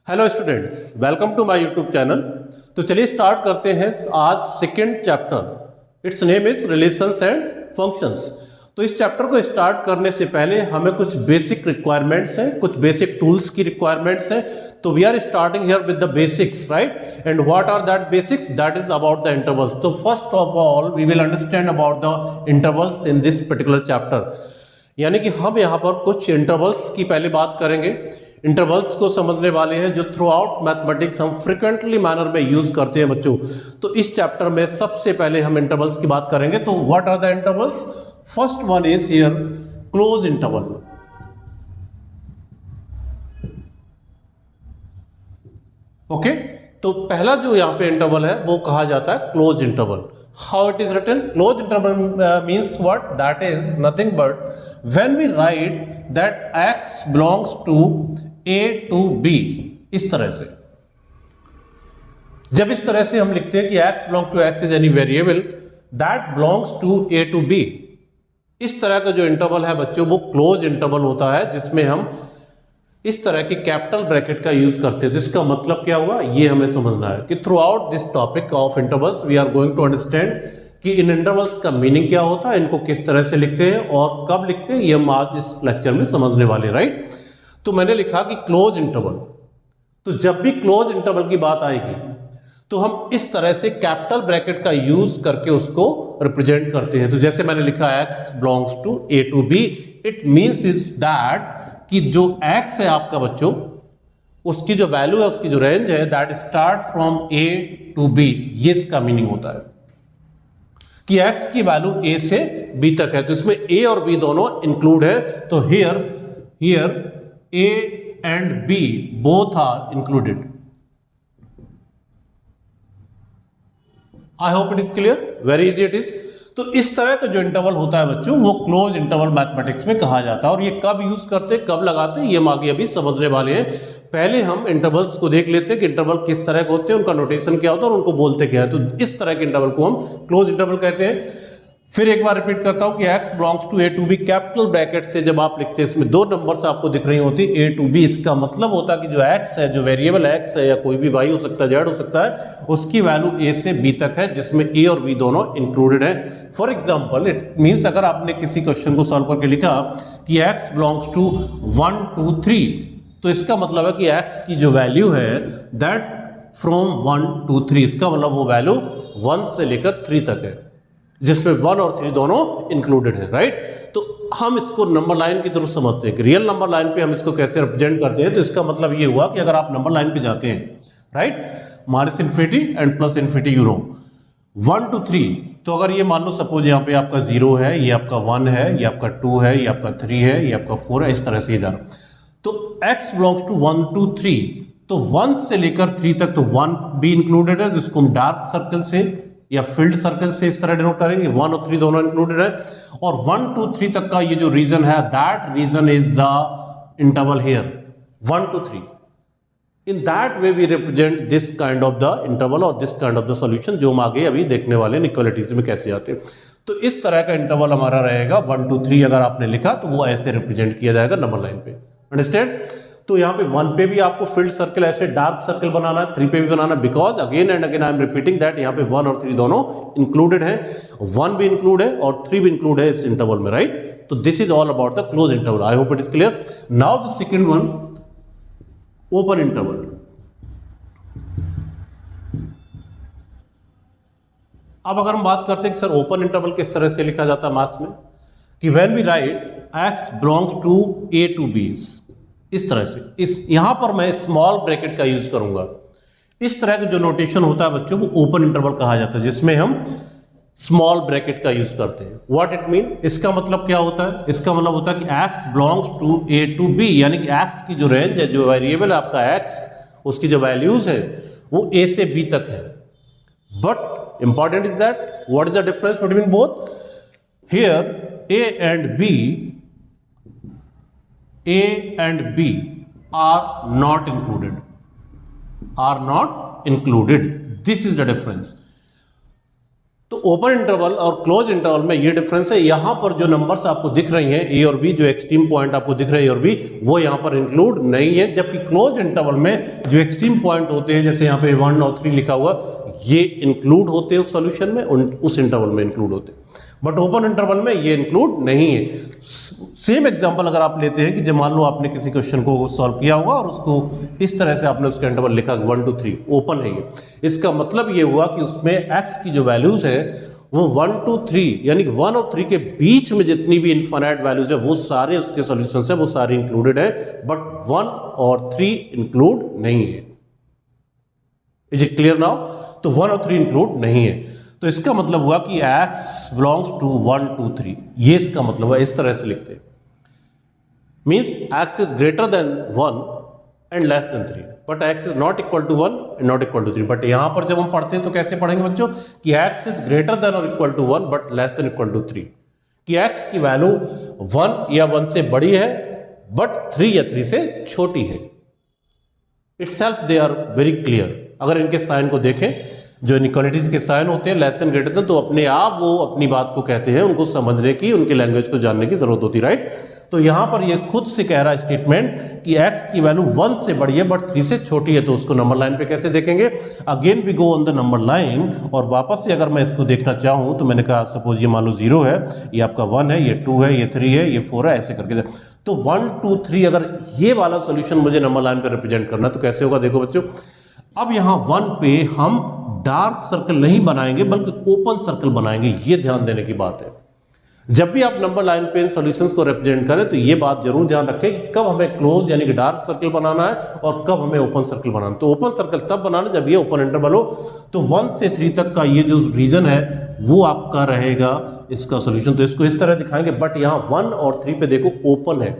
Hello students, welcome to my YouTube channel. तो चलिए start करते हैं आज second chapter. It's name is relations and functions. तो इस चैप्टर को स्टार्ट करने से पहले हमें कुछ बेसिक रिक्वायरमेंट्स हैं, कुछ बेसिक टूल्स की रिक्वायरमेंट्स हैं। तो we are starting here with the basics, right? And what are that basics? That is about the intervals. तो first of all we will understand about the intervals in this particular chapter. यानी कि हम यहाँ पर कुछ intervals की पहले बात करेंगे। इंटरवल्स को समझने वाले हैं जो थ्रू आउट मैथमेटिक्स हम फ्रिक्वेंटली मैनर में यूज करते हैं बच्चों। तो इस चैप्टर में सबसे पहले हम इंटरवल्स की बात करेंगे। तो what are the intervals? First one is here close interval. Okay, तो पहला जो यहाँ पे इंटरवल है वो कहा जाता है close interval. How it is written? Close interval means what? That is nothing but when we write that x belongs to a to b। इस तरह से, जब इस तरह से हम लिखते हैं कि x belongs to x is any variable that belongs to a to b, इस तरह का जो इंटरवल है बच्चों वो क्लोज इंटरवल होता है, जिसमें हम इस तरह की कैपिटल ब्रैकेट का यूज करते हैं। तो इसका मतलब क्या हुआ ये हमें समझना है कि throughout this topic of intervals we are going to understand कि इन इंटरवल्स का मीनिंग क्या होता है, इनको किस तरह से लिखते हैं और कब लिखते हैं, ये हम आज इस लेक्चर में समझने वाले, राइट? तो मैंने लिखा कि क्लोज इंटरवल। तो जब भी क्लोज इंटरवल की बात आएगी तो हम इस तरह से कैपिटल ब्रैकेट का यूज करके उसको रिप्रेजेंट करते हैं। तो जैसे मैंने लिखा x belongs to a to b, it means is that कि जो x है आपका बच्चों, उसकी जो वैल्यू है, उसकी जो रेंज है, that start from a to b। ये इसका मीनिंग होता है कि x की वैल्यू a से b तक है। तो इसमें a और b दोनों इंक्लूड है। तो here a and b both are included. I hope it is clear, very easy it is. तो इस तरह का जो इंटरवल होता है बच्चों वो क्लोज इंटरवल मैथमेटिक्स में कहा जाता है। और ये कब यूज करते हैं, कब लगाते हैं, ये हम आगे अभी समझने वाले हैं। पहले हम इंटरवल्स को देख लेते हैं कि इंटरवल किस तरह के होते हैं, उनका नोटेशन क्या होता है और उनको बोलते क्या है। तो इस तरह के इंटरवल को हम क्लोज इंटरवल कहते हैं। फिर एक बार रिपीट करता हूं कि x belongs to a to b, capital bracket से जब आप लिखते हैं, इसमें दो नंबर्स आपको दिख रही होती a to b, इसका मतलब होता है कि जो x है, जो वेरिएबल x है, या कोई भी y हो सकता है, z हो सकता है, उसकी वैल्यू a से b तक है, जिसमें a और b दोनों इंक्लूडेड है। फॉर एग्जांपल इट मींस अगर आपने किसी क्वेश्चन को सॉल्व करके लिखा कि x बिलोंग्स टू 1 2 3, तो इसका मतलब है कि x की जो वैल्यू है दैट फ्रॉम 1 to 3, इसका मतलब वो वैल्यू 1 से लेकर 3 तक है, जिसमें 1 और 3 दोनों इंक्लूडेड है, राइट? तो हम इसको नंबर लाइन की तरफ समझते हैं कि रियल नंबर लाइन पे हम इसको कैसे रिप्रेजेंट करते हैं। तो इसका मतलब ये हुआ कि अगर आप नंबर लाइन पे जाते हैं, right, minus infinity and plus infinity, you know 1 to 3, तो अगर ये मान लो सपोज यहाँ पे आपका 0 है, ये आपका 1 है, ये आपका 2 है, ये आपका 3 है, ये आपका 4 है, इस तरह से ये जा रहा। तो x बिलोंग्स टू 1 to 3, तो 1 से लेकर 3 तक तो 1 भी इंक्लूडेड है, जिसको हम डार्क सर्कल से या फील्ड सर्कल से इस तरह डिनोट करेंगे। 1 और 3 दोनों इंक्लूडेड है। और 1 to 3 तक का ये जो रीजन है, that region is the interval here 1 to 3। In that way we represent this kind of the interval और this kind of the solution, जो हम आगे अभी देखने वाले इक्वालिटीज में कैसे आते हैं। तो इस तरह का इंटरवल हमारा रहेगा 1 to 3। अगर आपने लिखा तो वो ऐसे रिप्रेजेंट किया जाएगा नंबर लाइन पे, अंडरस्टैंड? तो यहाँ पे 1 पे भी आपको फील्ड सर्कल ऐसे डार्क सर्कल बनाना है, 3 पे भी बनाना, because again and again I am repeating that यहाँ पे 1 और 3 दोनों इंक्लूडेड है। 1 भी इंक्लूड है और 3 भी इंक्लूड है इस इंटरवल में, राइट? तो this is all about the close interval. I hope it is clear. Now the second one, open interval. अब अगर हम बात करते हैं कि सर ओपन इंटरवल किस तरह से लिखा जाता है मैथ्स में, कि when we write x belongs to a to b, इस तरह से, इस यहां पर मैं स्मॉल ब्रैकेट का यूज करूंगा। इस तरह का जो नोटेशन होता है बच्चों वो ओपन इंटरवल कहा जाता है, जिसमें हम स्मॉल ब्रैकेट का यूज करते हैं। What it mean? इसका मतलब क्या होता है? इसका मतलब होता है कि x belongs to a to b, यानी कि x की जो रेंज है, जो वेरिएबल है आपका x, उसकी जो वैल्यूज है वो a से b तक है। But important is that what is the difference between both? Here a and b are not included, this is the difference। तो तो ओपन इंटरवल और क्लोज इंटरवल में ये डिफरेंस है। यहां पर जो नंबर्स आपको दिख रही हैं ए और बी, जो एक्सट्रीम पॉइंट आपको दिख रहे हैं ए और बी, वो यहां पर इंक्लूड नहीं है। जबकि क्लोज इंटरवल में जो एक्सट्रीम पॉइंट होते हैं, जैसे यहां पे 1 और 3 लिखा हुआ, ये इंक्लूड होते हैं उस सॉल्यूशन में, उस इंटरवल में इंक्लूड होते हैं। बट ओपन इंटरवल में ये इंक्लूड नहीं है। सेम एग्जांपल अगर आप लेते हैं कि जब मान लो आपने किसी क्वेश्चन को सॉल्व किया होगा और उसको इस तरह से आपने उसका इंटरवल लिखा 1 2 3 ओपन है ये, इसका मतलब ये हुआ कि उसमें x की जो वैल्यूज है वो 1 2 3 यानी कि 1 और 3 के बीच में जितनी भी इनफाइनाइट वैल्यूज है वो सारे उसके सॉल्यूशंस है, वो सारे इंक्लूडेड है, बट 1 और 3 इंक्लूड नहीं है। Is it clear now? तो 1 और 3 इंक्लूड नहीं है। तो इसका मतलब हुआ कि x बिलोंग्स टू 1 2 3, ये इसका मतलब है। इस तरह से लिखते हैं, means x is greater than 1 and less than 3, but x is not equal to 1 and not equal to 3। But यहां पर जब हम पढ़ते हैं तो कैसे पढ़ेंगे बच्चों कि x इज ग्रेटर देन और equal to 1 but less than equal to 3, कि x की वैल्यू 1 या 1 से बड़ी है बट 3 या 3 से छोटी है। Itself they are very clear. अगर इनके साइन को देखें, जो इनइक्वालिटीज के साइन होते हैं लेस देन ग्रेटर देन, तो अपने आप वो अपनी बात को कहते हैं, उनको समझने की, उनके लैंग्वेज को जानने की जरूरत होती है, राइट। तो यहां पर ये खुद से कह रहा है स्टेटमेंट कि x की वैल्यू 1 से बड़ी है बट 3 से छोटी है। तो उसको नंबर लाइन पे कैसे देखेंगे? Again we go on the number line, और वापस से अगर मैं इसको देखना चाहूं तो मैंने कहा सपोज ये मान लो 0 है, ये आपका 1 है, ये 2 है, ये 3 है, ये 4 है, ऐसे करके। तो 1 2 3 अगर ये वाला सोल्यूशन मुझे नंबर लाइन पे रिप्रेजेंट करना तो कैसे होगा? देखो बच्चों, अब यहां 1 पे हम डार्क सर्कल नहीं बनाएंगे बल्कि ओपन सर्कल बनाएंगे। ये ध्यान देने की बात है। जब भी आप नंबर लाइन पे इन सॉल्यूशंस को रिप्रेजेंट करें तो ये बात जरूर ध्यान रखें कि कब हमें क्लोज यानी कि डार्क सर्कल बनाना है और कब हमें ओपन सर्कल बनाना है। तो ओपन सर्कल तब बनाना जब ये ओपन इंटरवल हो। तो 1 से 3 तक का ये जो रीजन है वो आपका रहेगा इसका सॉल्यूशन। तो इसको इस तरह दिखाएंगे, बट यहाँ 1 और 3 पे देखो ओपन है।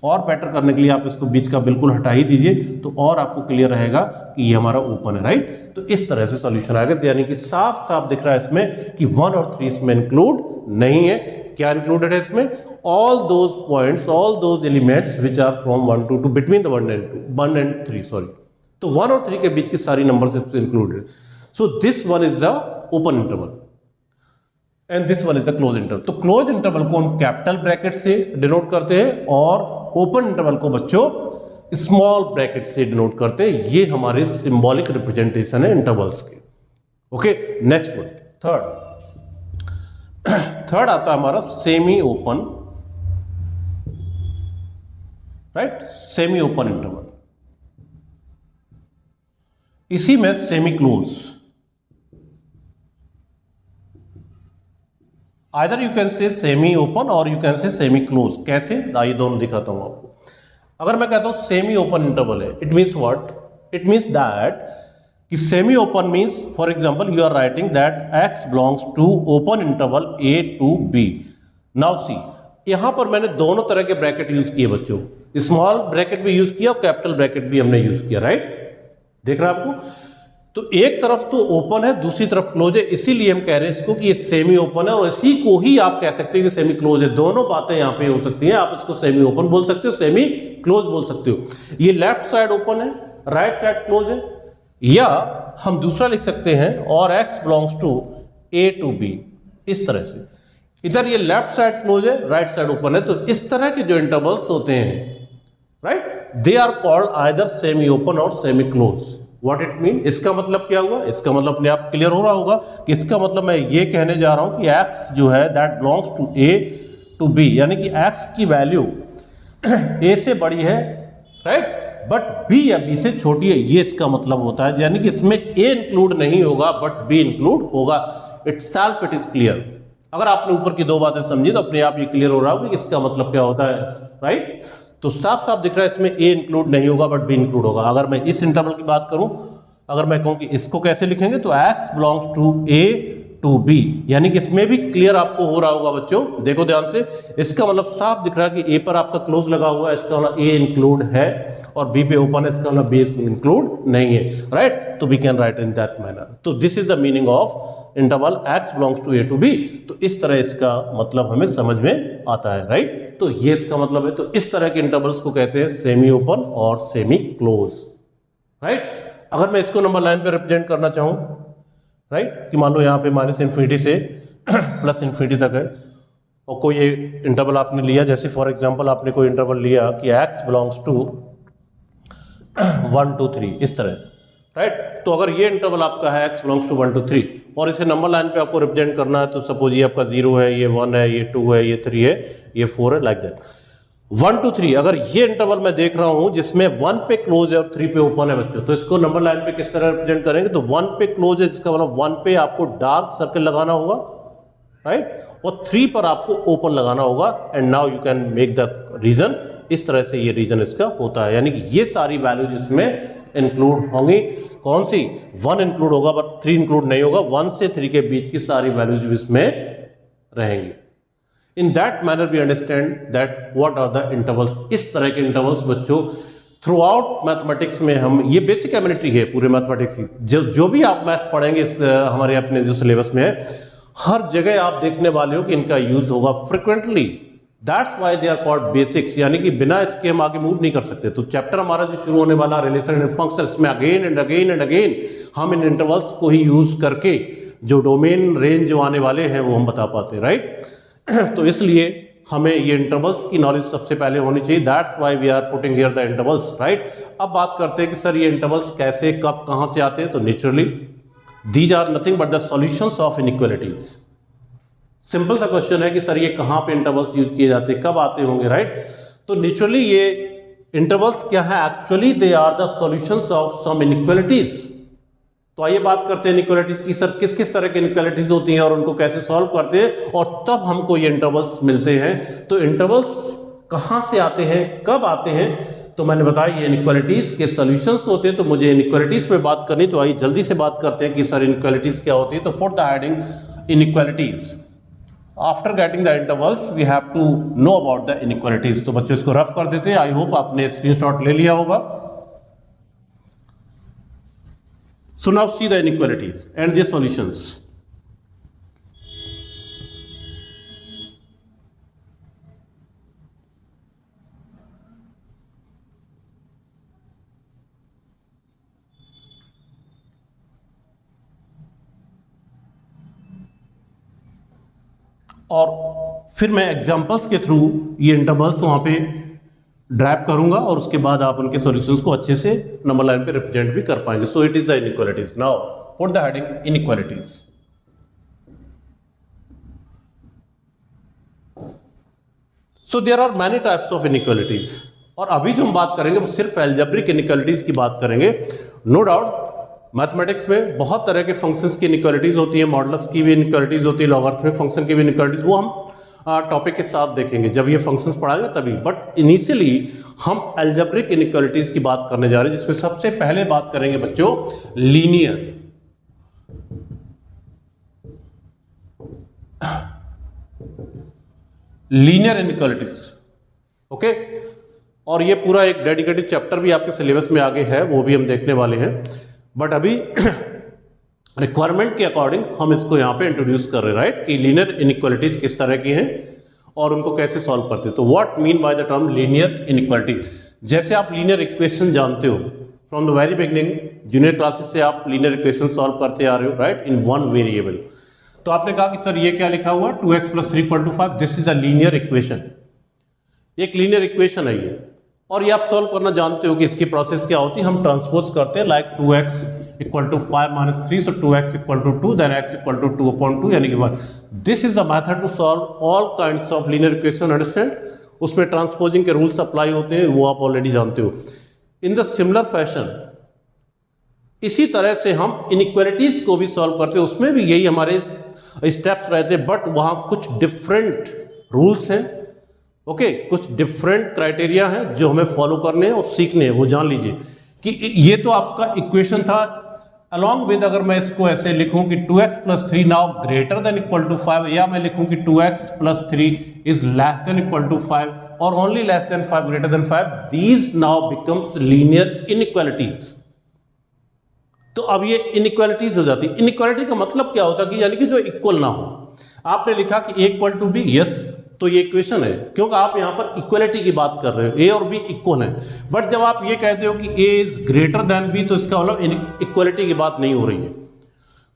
और बेटर करने के लिए आप इसको बीच का बिल्कुल हटा ही दीजिए तो और आपको क्लियर रहेगा कि ये हमारा ओपन है, राइट। तो इस तरह से सॉल्यूशन आएगा, यानी कि साफ साफ दिख रहा है इसमें कि 1 और 3 इसमें इंक्लूड नहीं है। क्या इंक्लूडेड है इसमें? All those points, all those elements which are from 1 to 2 between the 1 and 3 sorry. तो 1 और 3 के बीच की सारी numbers included. So this one is the open interval and this one is the close interval. तो close interval को हम capital bracket से डिनोट करते हैं और ओपन इंटरवल को बच्चों स्मॉल ब्रैकेट से डिनोट करते हैं। ये हमारे सिंबॉलिक रिप्रेजेंटेशन है इंटरवल्स के। ओके, नेक्स्ट वन, थर्ड आता है हमारा semi open, right, semi open interval. इसी में semi close, either you can say semi open और you can say semi close. कैसे? आइए दोनों दिखाता हूं आपको। अगर मैं कहता हूं सेमी ओपन इंटरवल है, it means what? It means that कि semi open means for example you are writing that x belongs to open interval a to b। Now see, यहां पर मैंने दोनों तरह के ब्रैकेट यूज किए बच्चों, स्मॉल ब्रैकेट भी यूज किया और कैपिटल ब्रैकेट भी हमने यूज किया, राइट। देख रहे हैं आपको? तो एक तरफ तो ओपन है, दूसरी तरफ क्लोज है, इसीलिए हम कह रहे हैं इसको कि ये सेमी ओपन है और इसी को ही आप कह सकते हैं कि सेमी क्लोज है। दोनों बातें यहां पे हो सकती हैं। आप इसको सेमी ओपन बोल सकते हो, सेमी क्लोज बोल सकते हो। ये लेफ्ट साइड ओपन है, राइट साइड क्लोज है, या हम दूसरा लिख सकते हैं और x belongs to a to b, इस तरह से। इधर ये लेफ्ट साइड क्लोज है, राइट साइड ओपन है। तो इस तरह के जो इंटरवल्स होते हैं, right, they are called either semi open और semi close. What it mean? इसका मतलब क्या हुआ? इसका मतलब अपने आप क्लियर हो रहा होगा कि इसका मतलब मैं ये कहने जा रहा हूं कि x जो है that belongs to a to b, यानी कि x की वैल्यू a से बड़ी है, राइट, बट b या b से छोटी है। ये इसका मतलब होता है, यानी कि इसमें a इंक्लूड नहीं होगा बट b इंक्लूड होगा। Itself it is clear. अगर आपने ऊपर की दो बातें समझी तो अपने आप ये क्लियर हो रहा होगा कि इसका मतलब क्या होता है, राइट। तो साफ साफ दिख रहा है इसमें a इंक्लूड नहीं होगा बट b इंक्लूड होगा। अगर मैं इस इंटरवल की बात करूं, अगर मैं कहूं कि इसको कैसे लिखेंगे, तो x belongs to a to b, यानी कि इसमें भी क्लियर आपको हो रहा होगा बच्चों। देखो ध्यान से, इसका मतलब साफ दिख रहा है कि a पर आपका क्लोज लगा हुआ है, इसका मतलब a इंक्लूड है, और b पे ओपन है, इसका मतलब b इंक्लूड नहीं है, राइट। तो we can write in that manner. तो this is the meaning of interval x belongs to a to b। तो इस तरह इसका मतलब हमें समझ में आता है, राइट। तो ये इसका मतलब है। तो इस तरह के इंटरवल्स को कहते हैं सेमी ओपन और सेमी क्लोज, राइट। अगर मैं इसको नंबर लाइन पे रिप्रेजेंट करना चाहूं राइट, कि मान लो यहाँ पे माइनस इन्फिनिटी से प्लस इन्फिनिटी तक है, और कोई ये इंटरवल आपने लिया, जैसे फॉर एग्जांपल आपने कोई इंटरवल लिया कि x बिलोंग्स टू 1 2 3 इस तरह, राइट। तो अगर ये इंटरवल आपका है x बिलोंग्स टू 1 2 3 और इसे नंबर लाइन पे आपको रिप्रेजेंट करना है, तो सपोज ये आपका 0 है, ये 1 है, ये 2 है, ये 3 है, ये 4 है, लाइक दैट 1 2 3। अगर ये इंटरवल मैं देख रहा हूं जिसमें 1 पे क्लोज है और 3 पे ओपन है बच्चों, तो इसको नंबर लाइन पे किस तरह रिप्रेजेंट करेंगे? तो 1 पे क्लोज है, जिसका मतलब 1 पे आपको डार्क सर्कल लगाना होगा, राइट, और 3 पर आपको ओपन लगाना होगा। And now you can make the region. इस तरह से ये रीजन इसका होता है, यानी कि ये सारी वैल्यूज इसमें इंक्लूड होंगी। कौन सी? 1 इंक्लूड होगा बट 3 इंक्लूड नहीं होगा। 1 से 3 के बीच की सारी वैल्यूज इसमें रहेंगी। In that manner we understand that what are the intervals. इस तरह के इंटरवल्स बच्चों थ्रू आउट मैथमेटिक्स में हम, ये बेसिक एबिलिटी है पूरे मैथमेटिक्स की, जो भी आप मैथ्स पढ़ेंगे इस हमारे अपने जो सिलेबस में है, हर जगह आप देखने वाले हो कि इनका यूज होगा frequently. That's why they are called basics, यानी कि बिना इसके हम आगे मूव नहीं कर सकते। तो चैप्टर हमारा जो शुरू होने वाला रिलेशन एंड फंक्शंस में again and again and again हम इन इंटरवल्स को ही यूज करके जो डोमेन रेंज जो आने वाले हैं वो हम बता पाते हैं, राइट। तो इसलिए हमें ये इंटरवल्स की नॉलेज सबसे पहले होनी चाहिए। That's why we are putting here the intervals, right. अब बात करते हैं कि सर ये इंटरवल्स कैसे, कब, कहां से आते हैं। तो naturally these are nothing but the solutions of inequalities. Simple सा क्वेश्चन है कि सर ये कहां पे इंटरवल्स यूज किए जाते हैं, कब आते होंगे, राइट। तो नेचुरली ये इंटरवल्स क्या है? Actually they are the solutions of some inequalities. तो आइए बात करते हैं इनइक्वालिटीज की। सर किस किस तरह की इनइक्वालिटीज होती हैं और उनको कैसे सॉल्व करते हैं, और तब हमको ये इंटरवल्स मिलते हैं। तो इंटरवल्स कहां से आते हैं, कब आते हैं? तो मैंने बताया ये इनइक्वालिटीज के सॉल्यूशंस होते हैं। तो मुझे इनइक्वालिटीज पे बात करनी, तो आइए जल्दी से बात करते हैं कि सर इनइक्वालिटीज क्या होती है। तो put the heading inequalities. After getting the intervals we have to know about the inequalities. तो बच्चों इसको रफ कर देते हैं। आई होप आपने स्क्रीनशॉट ले लिया होगा। So now see the inequalities and their solutions. और फिर मैं एग्जांपल्स के थ्रू ये इंटरवल्स वहां पे ड्राइव करूंगा और उसके बाद आप उनके सॉल्यूशंस को अच्छे से नंबर लाइन पे रिप्रेजेंट भी कर पाएंगे। So it is the inequalities. Now put the heading inequalities. So there are many types of inequalities, और अभी जो हम बात करेंगे वो सिर्फ अलजेब्रिक इनइक्वालिटीज की बात करेंगे। नो डाउट मैथमेटिक्स में बहुत तरह के फंक्शंस की इनइक्वालिटीज होती है, मॉडुलस की भी इनइक्वालिटीज होती है, लॉगरिथमिक फंक्शन की भी इनइक्वालिटीज, वो हम टॉपिक के साथ देखेंगे जब ये फंक्शंस पढ़ाएंगे तभी। बट इनिशियली हम अलजेब्रिक इनइक्वालिटीज की बात करने जा रहे हैं, जिसमें सबसे पहले बात करेंगे बच्चों लीनियर। Linear inequalities, okay. और ये पूरा एक डेडिकेटेड चैप्टर भी आपके सिलेबस में आगे है, वो भी हम देखने वाले हैं। बट अभी रिक्वायरमेंट के अकॉर्डिंग हम इसको यहाँ पे इंट्रोड्यूस कर रहे हैं, राइट, कि लीनियर इनइक्वालिटीज किस तरह की हैं और उनको कैसे सॉल्व करते हैं। तो what mean by the term linear inequality? जैसे आप लीनियर इक्वेशन जानते हो from the very beginning, junior classes से आप लीनियर इक्वेशन सॉल्व करते आ रहे हो, राइट, इन वन वेरिएबल। तो आपने कहा कि सर ये क्या लिखा हुआ 2x + 3 = 5, this is a linear equation. एक लीनियर इक्वेशन है ये, और ये आप सॉल्व करना जानते हो कि इसकी प्रोसेस क्या होती है। हम ट्रांसपोज करते हैं, like 2x = 5 - 3, so 2x = 2, then x = 2/2, यानी कि 1। This is the method to solve all kinds of linear equation, understand. उसमें ट्रांसपोजिंग के रूल्स अप्लाई होते हैं, वो आप ऑलरेडी जानते हो। इन द सिमिलर फैशन इसी तरह से हम इनइक्वालिटीज को भी सॉल्व करते हैं, उसमें भी यही हमारे स्टेप्स रहते हैं, बट वहां कुछ डिफरेंट रूल्स हैं, ओके, कुछ डिफरेंट क्राइटेरिया हैं जो हमें फॉलो करने हैं और सीखने हैं। वो जान लीजिए कि ये तो आपका इक्वेशन था। अलॉन्ग विद अगर मैं इसको ऐसे लिखूं कि 2x + 3 now greater than equal to 5, या मैं लिखूं कि 2x + 3 is less than equal to 5 और only less than 5 greater than 5, these now becomes linear inequalities. तो अब ये इनइक्वालिटीज हो जाती है। इनइक्वालिटी का मतलब क्या होता है कि यानी कि जो इक्वल ना हो। आपने लिखा कि a = b, यस, तो ये इक्वेशन है, क्योंकि आप यहां पर इक्वलिटी की बात कर रहे हो, a और b इक्वल है। बट जब आप ये कहते हो कि a is greater then b, तो इसका मतलब इक्वलिटी की बात नहीं हो रही है।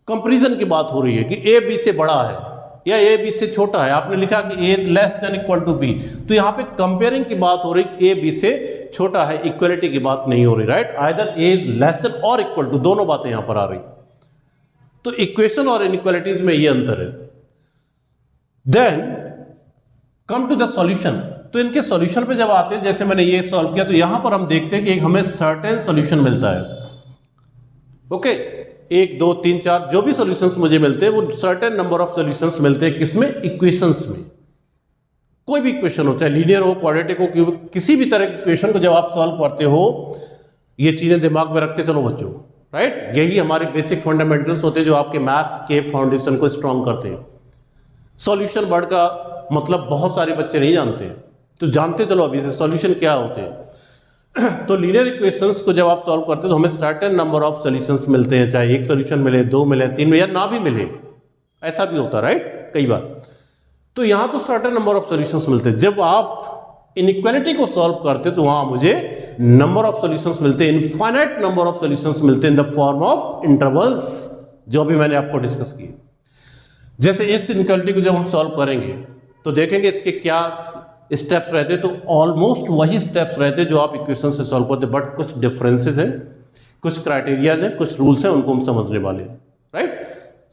कंपैरिजन की बात हो रही है कि ए बी से बड़ा है या ए बी से छोटा है, आपने लिखा कि A is less than equal to B, तो यहाँ पे कंपेयरिंग की बात हो रही है, ए बी से छोटा है, इक्वलिटी की बात नहीं हो रही, right. Either A is less than और इक्वल टू, दोनों बातें यहां पर आ रही। तो इक्वेशन और इनइक्वालिटीज में ये अंतर है। Then come to the solution, तो इनके सॉल्यूशन पे जब आते हैं, जैसे मैंने ये सॉल्व किया, तो यहां पर हम देखते हैं कि एक हमें सर्टेन सॉल्यूशन मिलता है। ओके, 1 2 3 4 जो भी सॉल्यूशंस मुझे मिलते हैं वो सर्टेन नंबर ऑफ सॉल्यूशंस मिलते हैं, किसमें, इक्वेशंस में। कोई भी इक्वेशन हो, चाहे लीनियर हो, क्वाड्रेटिक हो, क्यूबिक, किसी भी तरह की इक्वेशन को जब आप सॉल्व करते हो, ये चीजें दिमाग में रखते चलो बच्चों, राइट। यही हमारे बेसिक फंडामेंटल्स होते हैं जो आपके मैथ्स के फाउंडेशन को स्ट्रॉन्ग करते हैं। सॉल्यूशन वर्ड का मतलब बहुत सारे बच्चे नहीं जानते, तो जानते चलो अभी से सॉल्यूशन क्या होते हैं। तो लीनियर इक्वेशंस को जब आप सॉल्व करते हैं तो हमें सर्टेन नंबर ऑफ सॉल्यूशंस मिलते हैं, चाहे एक सॉल्यूशन मिले, 2 मिले, 3 मिले, या ना भी मिले, ऐसा भी होता है, राइट, कई बार। तो यहां तो सर्टेन नंबर ऑफ सॉल्यूशंस मिलते हैं। जब आप इनइक्वालिटी को सॉल्व करते तो वहां मुझे नंबर ऑफ सॉल्यूशंस मिलते हैं, इनफाइनाइट नंबर ऑफ सॉल्यूशंस मिलते हैं इन द फॉर्म ऑफ इंटरवल्स, जो अभी मैंने आपको डिस्कस किए। जैसे इस इनइक्वालिटी को जब हम सॉल्व करेंगे तो देखेंगे इसके क्या स्टेप्स रहते, तो ऑलमोस्ट वही स्टेप्स रहते जो आप इक्वेशन से सॉल्व करते, बट कुछ डिफरेंसेस हैं, कुछ क्राइटेरियाज हैं, कुछ रूल्स हैं, उनको हम समझने वाले हैं, right.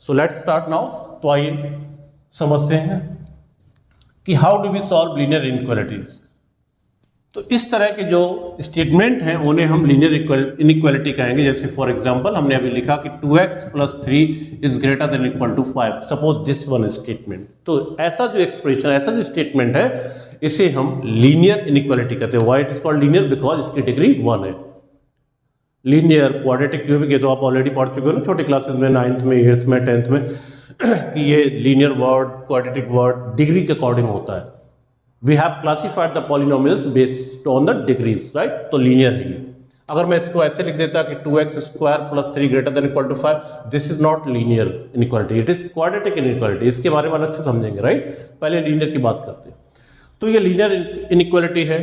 So let's start now. तो आइए समझते हैं कि how do we solve linear inequalities. तो इस तरह के जो स्टेटमेंट हैं उन्हें हम लीनियर इनइक्वालिटी कहेंगे। जैसे फॉर एग्जांपल हमने अभी लिखा कि 2x + 3 is greater than equal to 5, suppose this one statement. तो ऐसा जो एक्सप्रेशन, ऐसा जो स्टेटमेंट है, इसे हम लीनियर इनइक्वालिटी कहते हैं। Why it is called linear, because इसकी डिग्री 1 है। लीनियर, क्वाड्रेटिक, क्यूबिक, ये तो आप ऑलरेडी पढ़ चुके हो ना छोटी क्लासेस में, 9th में, 8th में, 10th में, कि ये linear word, quadratic word degree के अकॉर्डिंग होता है। We have classified the polynomials based on the degrees, right? तो लीनियर है ये। अगर मैं इसको ऐसे लिख देता कि 2x² + 3 greater than equal to 5, this is not linear inequality, it is quadratic inequality. इसके बारे में अलग से समझेंगे, राइट। पहले लीनियर की बात करते हैं। तो ये लीनियर इनइक्वालिटी है,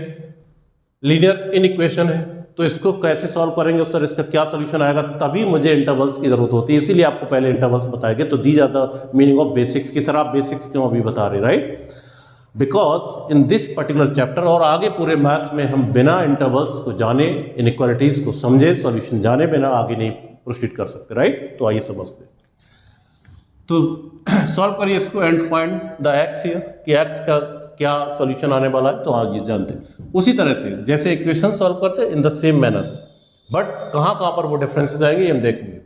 लीनियर इनइक्वेशन है, तो इसको कैसे सॉल्व करेंगे, सर इसका क्या सोल्यूशन आएगा, तभी मुझे इंटरवल्स की जरूरत होती है। इसीलिए आपको पहले इंटरवल्स बताए गए। तो दी जाता मीनिंग ऑफ बेसिक्स की, सर आप बेसिक्स क्यों अभी बता रहे, right. Because in this particular chapter और आगे पूरे मैथ्स में हम बिना इंटरवल्स को जाने, इनइक्वालिटीज को समझे, सॉल्यूशन जाने बिना आगे नहीं प्रोसीड कर सकते, राइट। तो आइए समझते। तो सॉल्व करिए इसको and find the x here, कि एक्स का क्या सॉल्यूशन आने वाला है, तो आज ये जानते हैं। उसी तरह से जैसे इक्वेशन सॉल्व करते हैं in the same manner, but कहाँ कहाँ पर वो डिफरेंसेस आएंगे हम देखेंगे।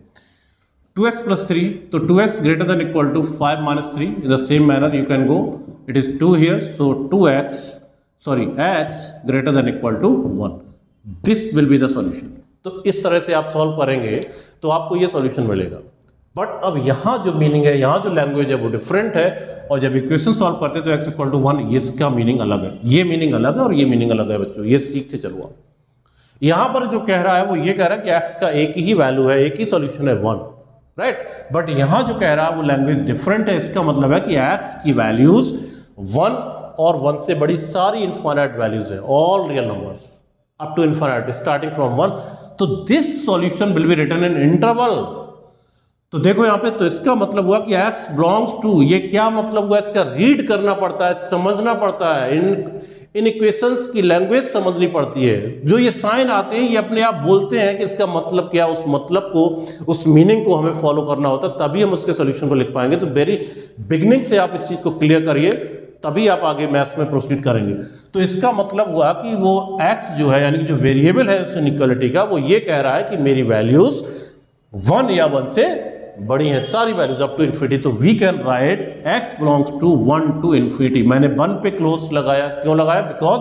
2x + 3, तो 2x greater than equal to 5 - 3, in the same manner you can go, it is 2 here, so x greater than equal to 1, this will be the solution। तो इस तरह से आप सॉल्व करेंगे तो आपको ये सॉल्यूशन मिलेगा। बट अब यहाँ जो मीनिंग है, यहाँ जो लैंग्वेज है वो डिफरेंट है, और जब इक्वेशन सॉल्व करते हैं तो x = 1, इसका मीनिंग अलग है, ये मीनिंग अलग है और ये मीनिंग अलग है बच्चों, ये सीखते चलो आप। यहाँ पर जो कह रहा है वो ये कह रहा है कि x का एक ही वैल्यू है, एक ही सॉल्यूशन है 1, राइट। बट यहां जो कह रहा है वो लैंग्वेज डिफरेंट है। इसका मतलब है कि x की वैल्यूज 1 और 1 से बड़ी सारी इनफाइनाइट वैल्यूज है, all real numbers up to infinite starting from 1। तो this solution will be written in interval. तो देखो यहां पे, तो इसका मतलब हुआ कि x बिलोंग्स टू, ये क्या मतलब हुआ, इसका रीड करना पड़ता है, समझना पड़ता है, इन इक्वेशंस की लैंग्वेज समझनी पड़ती है। जो ये साइन आते हैं ये अपने आप बोलते हैं कि इसका मतलब क्या, उस मतलब को, उस मीनिंग को हमें फॉलो करना होता है, तभी हम उसके सॉल्यूशन को लिख पाएंगे। तो वेरी बिगिनिंग से आप इस चीज को क्लियर करिए, तभी आप आगे मैथ्स में प्रोसीड करेंगे। तो इसका मतलब हुआ कि वो x जो है, यानी कि जो वेरिएबल है उस इनइक्वालिटी का, वो ये कह रहा है कि मेरी वैल्यूज 1 या 1 से बड़ी हैं, सारी वैल्यूज अप टू इन्फिनिटी। तो we can write x belongs to 1 to infinity. मैंने 1 पे क्लोज लगाया, क्यों लगाया, बिकॉज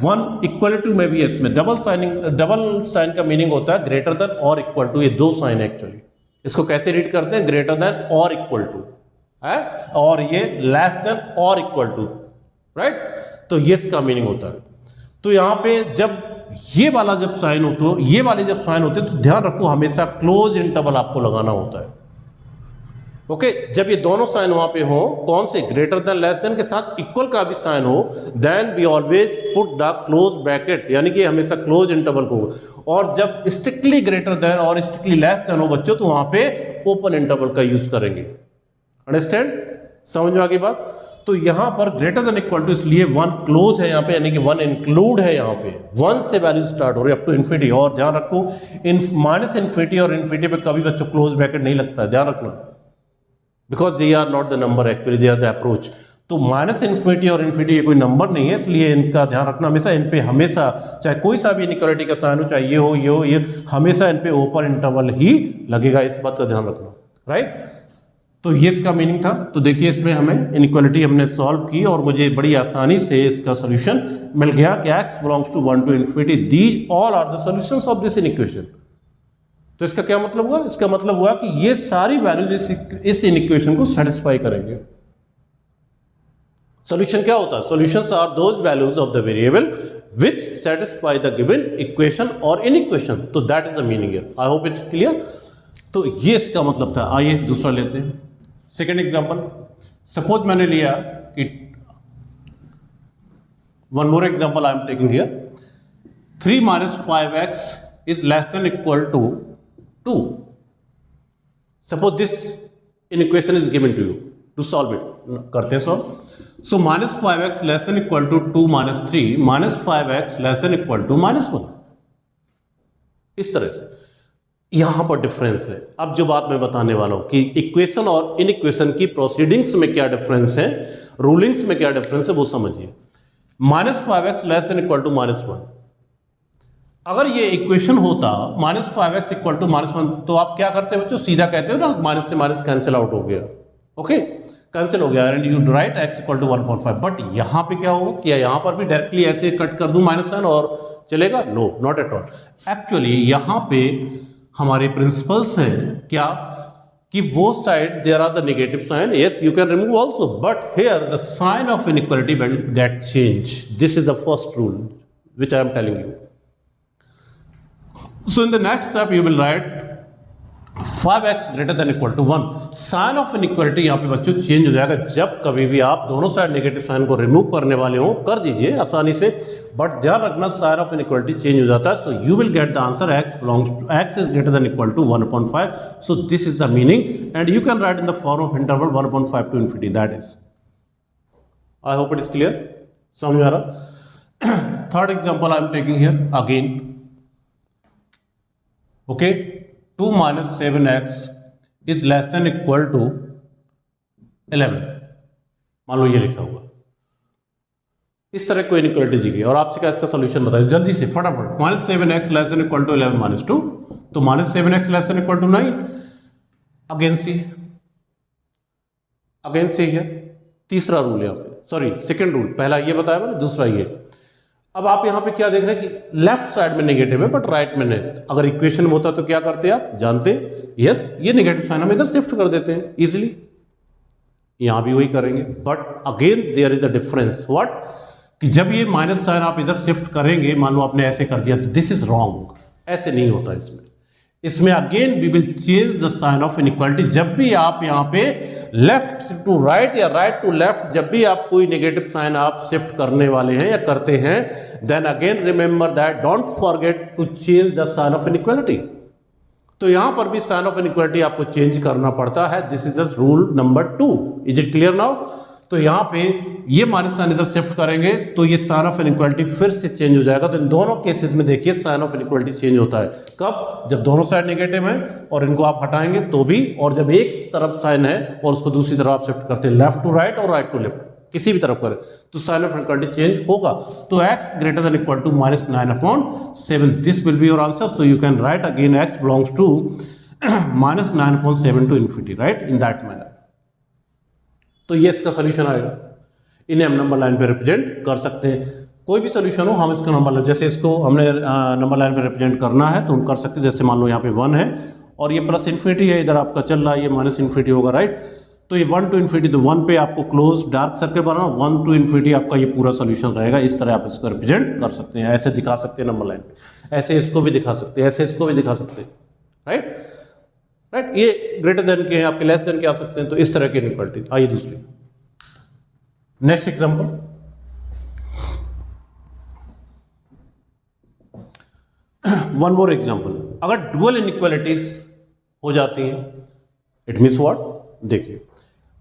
1 इक्वल टू में भी है, इसमें डबल साइन का मीनिंग होता है ग्रेटर देन और इक्वल टू, ये दो साइन है एक्चुअली। इसको कैसे रीड करते हैं, ग्रेटर देन और इक्वल टू है, और ये लेस देन और इक्वल टू, राइट। तो ये इसका मीनिंग होता है। तो यहां पे जब ये वाला जब साइन हो, तो ये वाले जब साइन होते हैं तो ध्यान रखो हमेशा क्लोज इंटरवल आपको लगाना होता है। ओके, जब ये दोनों साइन वहां पे हो, कौन से, ग्रेटर देन लेस देन के साथ इक्वल का भी साइन हो, then we always put the close bracket, यानी कि हमेशा क्लोज इंटरवल को। और जब स्ट्रिक्टली ग्रेटर देन और स्ट्रिक्टली लेस देन हो बच्चों, तो वहां पे ओपन इंटरवल का यूज करेंगे। अंडरस्टैंड, समझ में आ गई बात। तो यहां पर ग्रेटर देन इक्वल टू इसलिए वन क्लोज है यहाँ पे, यानी कि वन इंक्लूड है यहाँ पे, वन से वैल्यू स्टार्ट हो रही है अप टू इन्फिनिटी। और ध्यान रखो माइनस इन्फिनिटी और इन्फिनिटी पे कभी बच्चों क्लोज ब्रैकेट नहीं लगता है, ध्यान रखना, because they are not the number actually, they are the approach. तो माइनस इन्फिनिटी और इन्फिनिटी ये कोई नंबर नहीं है, इसलिए इनका ध्यान रखना हमेशा। इन पे हमेशा चाहे कोई सा भी इनइक्वालिटी का साइन हो, चाहे ये हो ये हो, ये हमेशा इन पे ओपन इंटरवल ही लगेगा, इस बात का ध्यान रखना, राइट। तो ये इसका मीनिंग था। तो देखिए इसमें हमें इनइक्वालिटी हमने सॉल्व की और मुझे बड़ी आसानी से इसका सॉल्यूशन मिल गया कि x belongs to 1 to infinity, the all are the solutions of this inequation. तो इसका क्या मतलब हुआ? इसका मतलब हुआ कि ये सारी वैल्यूज इस इनइक्वेशन को सेटिस्फाई करेंगे। सॉल्यूशन क्या होता है? Solutions are those values of the variable which satisfy the given equation or inequation। तो that is the meaning here। I hope it's clear। तो ये इसका मतलब था। आइए दूसरा लेते हैं, सेकेंड एग्जांपल। सपोज मैंने लिया कि one more example I am taking here, 3 minus 5x is less than equal to 2। Suppose this inequation is given to you to solve it। करते हैं solve. So minus 5x less than equal to 2 minus 3 minus 5x less than equal to minus 1। इस तरह से यहां पर difference है। अब जो बात मैं बताने वाला हूं कि इक्वेशन और इनइक्वेशन की प्रोसीडिंग्स में क्या डिफरेंस है, रूलिंग्स में क्या डिफरेंस है, वो समझिए। Minus 5x less than equal to minus 1, अगर ये इक्वेशन होता minus 5x equal to minus 1, तो आप क्या करते बच्चों? सीधा कहते हो ना, माइनस से माइनस कैंसिल आउट हो गया, ओके, कैंसिल हो गया, and you write x equal to 1.5। But यहां पे क्या होगा? क्या यहां पर भी डायरेक्टली ऐसे कट कर दूं माइनस साइन और चलेगा? No, not at all. Actually यहां पे हमारे प्रिंसिपल्स हैं क्या कि वो side there are the negative sign, yes you can remove also, but here the sign of inequality will get change. This is the first rule which I am telling you. So in the next step you will write 5x greater than equal to 1। Sign of inequality यहाँ पे बच्चों change हो जाएगा जब कभी भी आप दोनों साइड नेगेटिव साइन को रिमूव करने वाले हो, कर दीजिए आसानी से, बट ध्यान रखना साइन ऑफ इनइक्वालिटी चेंज हो जाता है। So you will get the answer x is greater than equal to 1/5। So this is the meaning and you can write in the form of interval 1/5 to infinity, that is. I hope it is clear, समझ आ रहा। Third example I am taking here again, okay, 2 minus 7x is less than equal to 11। मान लो ये लिखा हुआ, इस तरह कोई इनइक्वालिटी दी गई और आपसे क्या इसका सॉल्यूशन बताइए जल्दी से फटाफट। Minus 7x less than equal to 11 minus 2, तो minus 7x less than equal to 9। Again see है तीसरा रूल यहाँ पे, सॉरी सेकेंड रूल, पहला ये बताया मैंने, दूसरा ये। अब आप यहाँ पे क्या देख रहे हैं कि लेफ्ट साइड में नेगेटिव है बट राइट में नहीं। अगर इक्वेशन में होता तो क्या करते आप जानते, यस ये नेगेटिव साइन हम इधर शिफ्ट कर देते हैं इजीली, यहां भी वही करेंगे। But again there is a difference, what, कि जब ये माइनस साइन आप इधर शिफ्ट करेंगे, मान लो आपने ऐसे कर दिया, तो दिस इज रॉन्ग, ऐसे नहीं होता इसमें again we will change the sign of inequality. जब भी आप यहाँ पे लेफ्ट टू राइट या राइट टू लेफ्ट, जब भी आप कोई नेगेटिव साइन आप शिफ्ट करने वाले हैं या करते हैं, then again remember that don't forget to change the sign of inequality. तो यहां पर भी साइन ऑफ इनइक्वालिटी आपको चेंज करना पड़ता है। This is just rule number 2। Is it clear now? तो यहां पे ये माइनस साइन इधर शिफ्ट करेंगे तो ये साइन ऑफ इनइक्वालिटी फिर से चेंज हो जाएगा। तो इन दोनों केसेस में देखिए साइन ऑफ इनइक्वालिटी चेंज होता है कब? जब दोनों साइड नेगेटिव है और इनको आप हटाएंगे तो भी, और जब एक तरफ साइन है और उसको दूसरी तरफ आप शिफ्ट करते हैं, लेफ्ट टू राइट और राइट टू लेफ्ट, किसी भी तरफ करें तो साइन ऑफ इनइक्वालिटी चेंज होगा। तो x greater than equal to minus 9/7, this will be your answer. So you can write again x belongs to minus 9/7 to infinity, right, in that manner. तो ये इसका सोल्यूशन आएगा। इन्हें हम number line पे represent कर सकते हैं। कोई भी सोल्यूशन हो हम इसका नंबर, जैसे इसको हमने नंबर लाइन पे रिप्रेजेंट करना है तो हम कर सकते हैं। जैसे मान लो यहाँ पे 1 है और ये प्लस इन्फिनिटी है, इधर आपका चल रहा है, ये माइनस इन्फिनिटी होगा, राइट। तो ये 1 टू इन्फिनिटी, तो 1 पे आपको क्लोज डार्क सर्कल बनाना, 1 टू इन्फिनिटी आपका ये पूरा सोल्यूशन रहेगा। इस तरह आप इसको रिप्रेजेंट कर सकते हैं, ऐसे दिखा सकते हैं नंबर लाइन पे, ऐसे इसको भी दिखा सकते हैं, ऐसे इसको भी दिखा सकते हैं, राइट। ये ग्रेटर देन के हैं आपके, लेस देन के आ सकते हैं। तो इस तरह की इनइक्वालिटी। आइए दूसरी, next example, one more example. अगर डुअल इनइक्वालिटीज हो जाती हैं इट मीन्स व्हाट, देखिए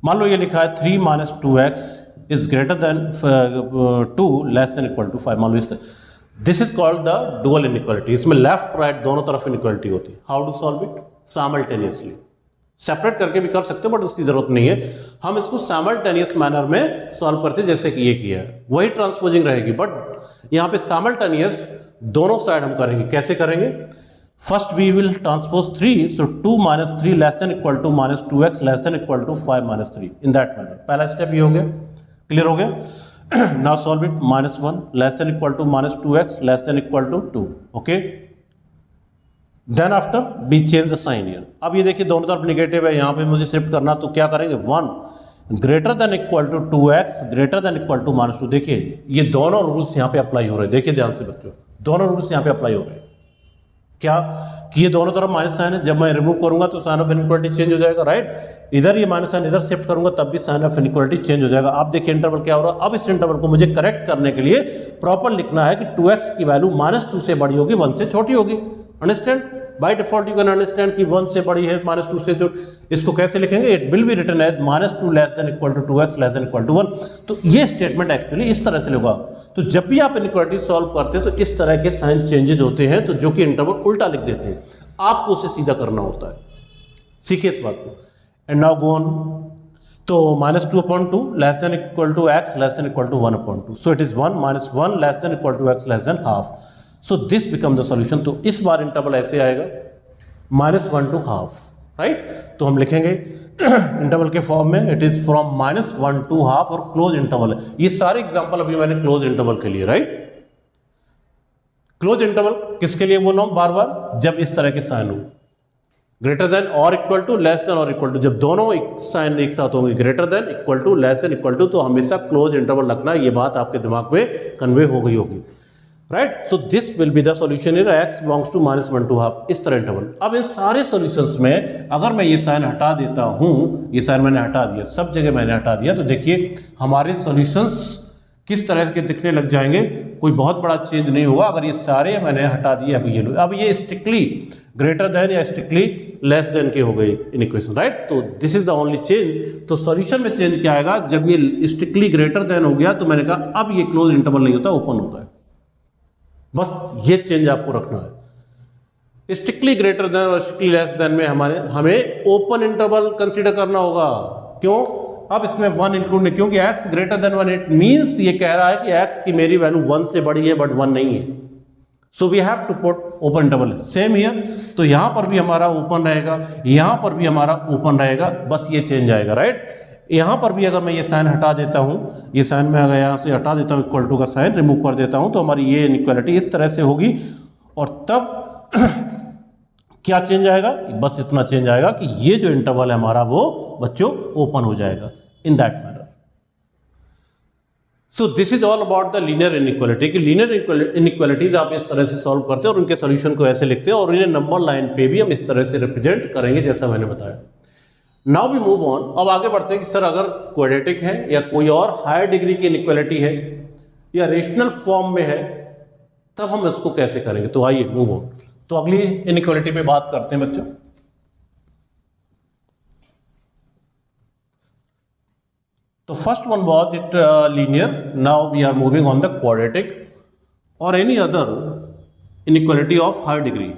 मान लो ये लिखा है 3 minus 2x is greater than 2 less than equal to 5, मान लो इस, this is called the dual inequality. इसमें लेफ्ट राइट दोनों तरफ इनइक्वालिटी होती है। How to solve it? Simultaneously, separate करके भी कर सकते हैं बट उसकी जरूरत नहीं है, हम इसको साइमल्टेनियस मैनर में सॉल्व करते हैं जैसे कि ये किया है, वही ट्रांसपोजिंग रहेगी बट यहाँ पे साइमल्टेनियस दोनों साइड हम करेंगे। कैसे करेंगे? First we will transpose 3, so 2 minus 3 less than equal to minus 2x less than equal to 5 minus 3, in that manner. पहला स्टेप ये हो गया, क्लियर हो गया। Now solve it, minus 1 less than equal to minus 2x less than equal to 2, okay. Then after be change the sign here. अब ये देखिए दोनों तरफ निगेटिव है, यहाँ पे मुझे शिफ्ट करना, तो क्या करेंगे? 1 greater than equal to 2x greater than equal to minus 2। देखिए ये दोनों रूल्स यहाँ पे अप्लाई हो रहे हैं, देखिए ध्यान से बच्चों, दोनों रूल्स यहाँ पे अप्लाई हो रहे हैं। क्या कि ये दोनों तरफ माइनस साइन है, जब मैं रिमूव करूंगा तो साइन ऑफ इनइक्वालिटी चेंज हो जाएगा, राइट। इधर ये माइनस साइन इधर शिफ्ट करूंगा तब भी साइन ऑफ इनइक्वालिटी चेंज हो जाएगा। आप देखिए इंटरवल क्या हो रहा है। अब इस इंटरवल को मुझे करेक्ट करने के लिए प्रॉपर लिखना है कि 2x की वैल्यू -2 से बड़ी होगी, 1 से छोटी होगी। Understand? By default you can understand कि 1 से बड़ी है, -2 से जो, इसको कैसे लिखेंगे? It will be written as -2 less than equal to 2x less than equal to 1। तो ये स्टेटमेंट एक्चुअली इस तरह से होगा। तो जब भी आप इनइक्वालिटी सॉल्व करते हैं तो इस तरह के साइन चेंजेस होते हैं, तो जो कि इंटरवल उल्टा लिख देते हैं, आपको उसे सीधा करना होता है। सीखिए इस बात को। एंड नाउ गो ऑन, तो -2/2 less than equal to x less than equal to 1/2, so it is 1 -1 less than equal to x less than half, so this become the solution. तो इस बार इंटरवल ऐसे आएगा -1 टू हाफ, राइट। तो हम लिखेंगे interval के form में, it is from -1 to half, और क्लोज इंटरवल है। ये सारे एग्जांपल अभी मैंने क्लोज इंटरवल के लिए, राइट। क्लोज इंटरवल किसके लिए बोल रहा हूं बार बार? जब इस तरह के साइन हो, ग्रेटर देन और इक्वल टू, लेस देन और इक्वल टू, जब दोनों साइन एक साथ होंगे, greater than equal to less than equal to, तो हमेशा क्लोज इंटरवल रखना। ये बात आपके दिमाग में कन्वे हो गई होगी, right. So this will be the solution in x belongs to -1 to half, इस तरह इंटरवल। अब इन सारे सॉल्यूशंस में अगर मैं ये साइन हटा देता हूं, ये साइन मैंने हटा दिया, सब जगह मैंने हटा दिया, तो देखिए हमारे सॉल्यूशंस किस तरह के दिखने लग जाएंगे। कोई बहुत बड़ा चेंज नहीं होगा अगर ये सारे मैंने हटा दिए। अब ये लो, अब ये स्ट्रिक्टली ग्रेटर देन या स्ट्रिक्टली लेस देन के हो गई इन इक्वेशन, राइट। तो this is the only change. तो सॉल्यूशन में चेंज क्या आएगा? जब ये स्ट्रिक्टली ग्रेटर देन हो गया तो मैंने कहा अब ये क्लोज इंटरवल नहीं होता, ओपन होता है। बस ये चेंज आपको रखना है। स्ट्रिक्टली ग्रेटर देन और स्ट्रिक्टली लेस देन में हमें ओपन इंटरवल कंसीडर करना होगा। क्यों? अब इसमें 1 इंक्लूड नहीं, क्योंकि x greater than 1, it means ये कह रहा है कि x की मेरी वैल्यू 1 से बड़ी है बट 1 नहीं है। So we have to put open interval. Same here, तो यहां पर भी हमारा ओपन रहेगा, यहां पर भी हमारा ओपन रहेगा, बस ये चेंज आएगा, राइट। यहां पर भी अगर मैं ये साइन हटा देता हूं, ये साइन मैं अगर यहां से हटा देता हूं, इक्वल टू का साइन रिमूव कर देता हूं, तो हमारी ये इनइक्वालिटी इस तरह से होगी। और तब क्या चेंज आएगा? बस इतना चेंज आएगा कि ये जो इंटरवल है हमारा वो बच्चों ओपन हो जाएगा इन that manner. So this is all about the linear inequality. कि लीनियर इनइक्वालिटीज आप इस तरह से सॉल्व करते हैं और उनके सॉल्यूशन को ऐसे लिखते हैं, और इन्हें नंबर लाइन पे भी हम इस तरह से रिप्रेजेंट करेंगे जैसा मैंने बताया। Now we move on. अब आगे बढ़ते हैं कि सर अगर क्वाड्रेटिक है या कोई और हायर डिग्री की इनइक्वालिटी है या रेशनल फॉर्म में है, तब हम इसको कैसे करेंगे। तो आइए मूव ऑन। तो अगली इनइक्वालिटी पे बात करते हैं बच्चों। तो first one was it linear, now we are moving on the quadratic और any other inequality of higher degree,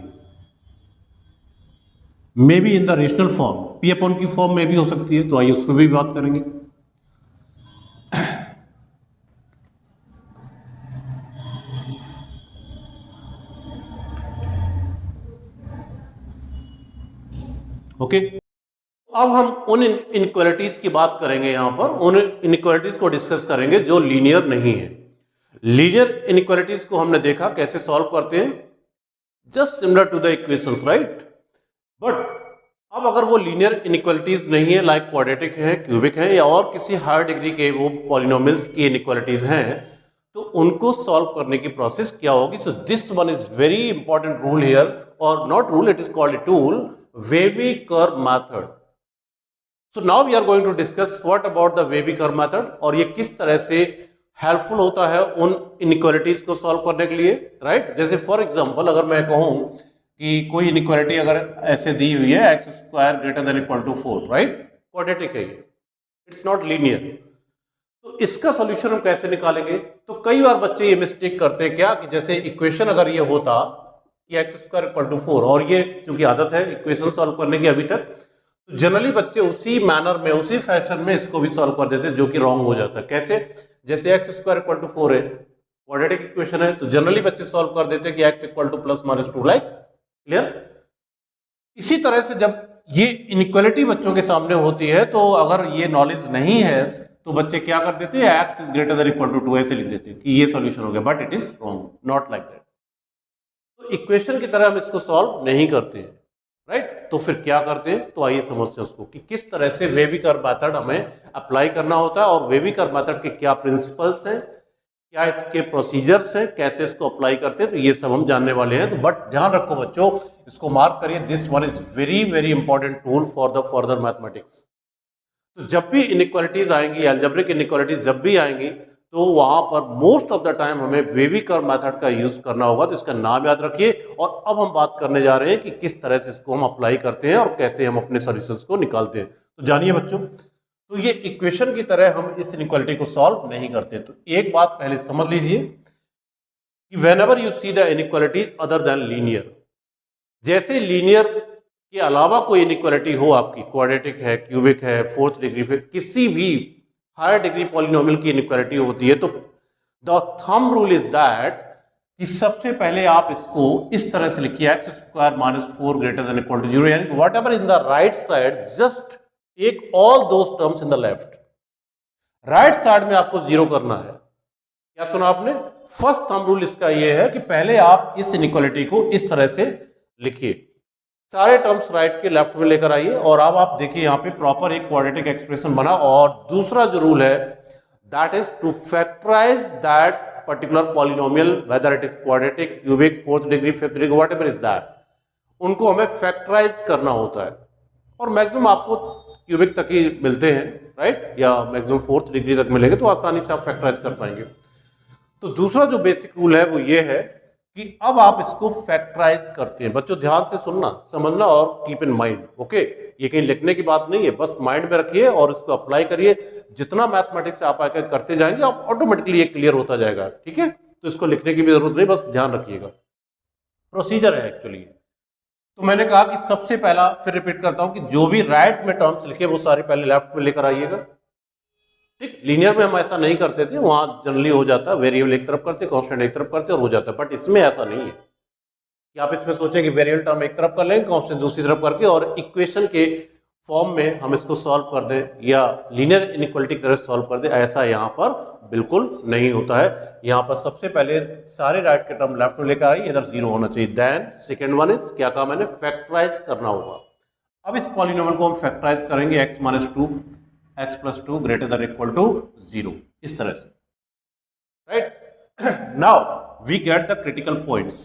may be in the rational form, P upon की फॉर्म में भी हो सकती है। तो आइए उस पर भी बात करेंगे। ओके, अब हम उन इनइक्वालिटीज की बात करेंगे, यहां पर उन इनइक्वालिटीज को डिस्कस करेंगे जो लीनियर नहीं है। लीनियर इनइक्वालिटीज को हमने देखा कैसे सॉल्व करते हैं, just similar to the equations, right. But अब अगर वो लीनियर इनइक्वालिटीज नहीं है, लाइक क्वाड्रेटिक है, क्यूबिक है, या और किसी हायर डिग्री के वो पॉलिनोमियल्स की इनइक्वालिटीज हैं, तो उनको सॉल्व करने की प्रोसेस क्या होगी। So this one is very important rule here, और not rule, it is called a tool, wavy curve method. So now we are going to discuss what about the Webby curve method, और ये किस तरह से helpful होता है उन inequalities को सॉल्व करने के लिए, राइट। जैसे फॉर एग्जांपल अगर मैं कहूं कि कोई इनइक्वालिटी अगर ऐसे दी हुई है x square greater than equal to 4, right, quadratic है ये, इट्स नॉट लीनियर। तो इसका सॉल्यूशन हम कैसे निकालेंगे? तो कई बार बच्चे ये मिस्टेक करते हैं क्या कि जैसे इक्वेशन अगर ये होता कि एक्स स्क्वायर इक्वल टू 4, और ये चूंकि आदत है इक्वेशन सॉल्व करने की अभी तक, तो जनरली बच्चे उसी मैनर में उसी फैशन में इसको भी सॉल्व कर देते हैं, जो कि रॉन्ग हो जाता है। कैसे? जैसे एक्स स्क्वायर इक्वल टू 4 है, क्वाड्रेटिक इक्वेशन है, तो जनरली बच्चे सॉल्व कर देते हैं कि x equal two plus minus 2, like, clear? इसी तरह से जब ये इनइक्वालिटी बच्चों के सामने होती है तो अगर ये नॉलेज नहीं है तो बच्चे क्या कर देते हैं, x is greater than equal to 2 ऐसे लिख देते हैं कि ये सॉल्यूशन हो गया, but it is wrong, not like that. तो इक्वेशन की तरह हम इसको सॉल्व नहीं करते हैं, राइट? तो फिर क्या करते हैं? तो आइए समझते हैं उसको कि किस तरह से वेविकर मेथड हमें अप्लाई करना होता है और वेविकर मेथड के क्या प्रिंसिपल्स हैं, क्या इसके प्रोसीजर्स हैं, कैसे इसको अप्लाई करते हैं, तो ये सब हम जानने वाले हैं। तो बट ध्यान रखो बच्चों, इसको मार्क करिए, this one is very very important tool for the further mathematics. तो जब भी इनइक्वालिटीज आएंगी, अलजेब्रिक इनइक्वालिटीज जब भी आएंगी, तो वहां पर मोस्ट ऑफ द टाइम हमें वेविकर मेथड का यूज करना होगा। तो इसका नाम याद रखिए। और अब हम बात करने जा रहे हैं कि किस तरह से इसको हम अप्लाई करते हैं और कैसे हम अपने सॉल्यूशंस को निकालते हैं। तो जानिए बच्चों, तो ये इक्वेशन की तरह हम इस इनइक्वालिटी को सॉल्व नहीं करते। तो एक बात पहले समझ लीजिए कि whenever you see the inequality other than linear, जैसे लीनियर के अलावा कोई इनइक्वालिटी हो आपकी, क्वाड्रेटिक है, क्यूबिक है, फोर्थ डिग्री पे किसी भी हायर डिग्री पॉलिनोमियल की इनइक्वालिटी होती है, तो the thumb rule is that कि सबसे पहले आप इसको इस तरह से लिखिए, x square minus 4 greater than equal to 0, यानी whatever in the right side just take all those terms in the left. Right side में आपको 0 करना है। क्या सुना आपने? फर्स्ट थंब रूल इसका यह है कि पहले आप इस इनइक्वालिटी को इस तरह से लिखिए, सारे टर्म्स राइट के लेफ्ट में लेकर आइए, और अब आप देखिए यहाँ पे प्रॉपर एक क्वाड्रेटिक एक्सप्रेशन बना। और दूसरा जो रूल है that is to factorise that particular polynomial, whether it is quadratic, cubic, fourth degree, fifth degree, whatever is that, उनको हमें फैक्टराइज करना होता है। और मैक्सिमम आपको क्यूबिक तक ही मिलते हैं, राइट, या मैक्सिमम फोर्थ डिग्री तक मिलेंगे, तो आसानी से आप फैक्टराइज कर पाएंगे। तो दूसरा जो बेसिक रूल है वो ये है कि अब आप इसको फैक्टराइज करते हैं। बच्चों ध्यान से सुनना, समझना और कीप इन माइंड, ओके? ये कहीं लिखने की बात नहीं है, बस माइंड में रखिए और इसको अप्लाई करिए। जितना मैथमेटिक्स आप आकर करते जाएंगे आप ऑटोमेटिकली ये क्लियर होता जाएगा, ठीक है? तो इसको लिखने की भी जरूरत नहीं, बस ध्यान रखिएगा। प्रोसीजर है एक्चुअली। तो मैंने कहा कि सबसे पहला, फिर रिपीट करता हूं कि जो भी राइट में टर्म्स लिखे वो सारे पहले लेफ्ट में लेकर आइएगा, ठीक? लीनियर में हम ऐसा नहीं करते थे, वहां जनरली हो जाता है वेरिएबल एक तरफ करते, कांस्टेंट एक तरफ करते और हो जाता है। बट इसमें ऐसा नहीं है कि आप इसमें सोचें कि वेरिएबल टर्म एक तरफ कर लेंगे, कांस्टेंट दूसरी तरफ करके और इक्वेशन के फॉर्म में हम इसको सॉल्व कर दें या लीनियर इनइक्वालिटी की तरह सॉल्व कर दें, ऐसा यहाँ पर बिल्कुल नहीं होता है। यहाँ पर सबसे पहले सारे राइट के टर्म लेफ्ट में लेकर आइए, इधर 0 होना चाहिए। देन सेकेंड वन इज, क्या कहा मैंने, फैक्टराइज करना होगा। अब इस पॉलिनोमियल को हम फैक्टराइज करेंगे, x minus 2 x plus 2 greater than equal to 0, इस तरह से, right? Now we get the critical points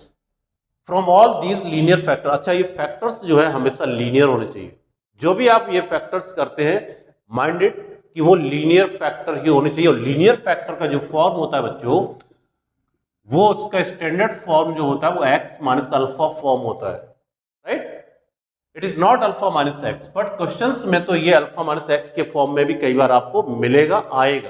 from all these linear factor. अच्छा, ये फैक्टर्स जो है हमेशा लीनियर होने चाहिए। जो भी आप ये फैक्टर्स करते हैं, माइंड इट कि वो लीनियर फैक्टर ही होने चाहिए। और लीनियर फैक्टर का जो फॉर्म होता है बच्चों, वो उसका स्टैंडर्ड फॉर्म जो होता है वो x माइनस अल्फा फॉर्म होता है, right? It is not alpha minus x, but questions में तो ये अल्फा माइनस एक्स के फॉर्म में भी कई बार आपको मिलेगा, आएगा।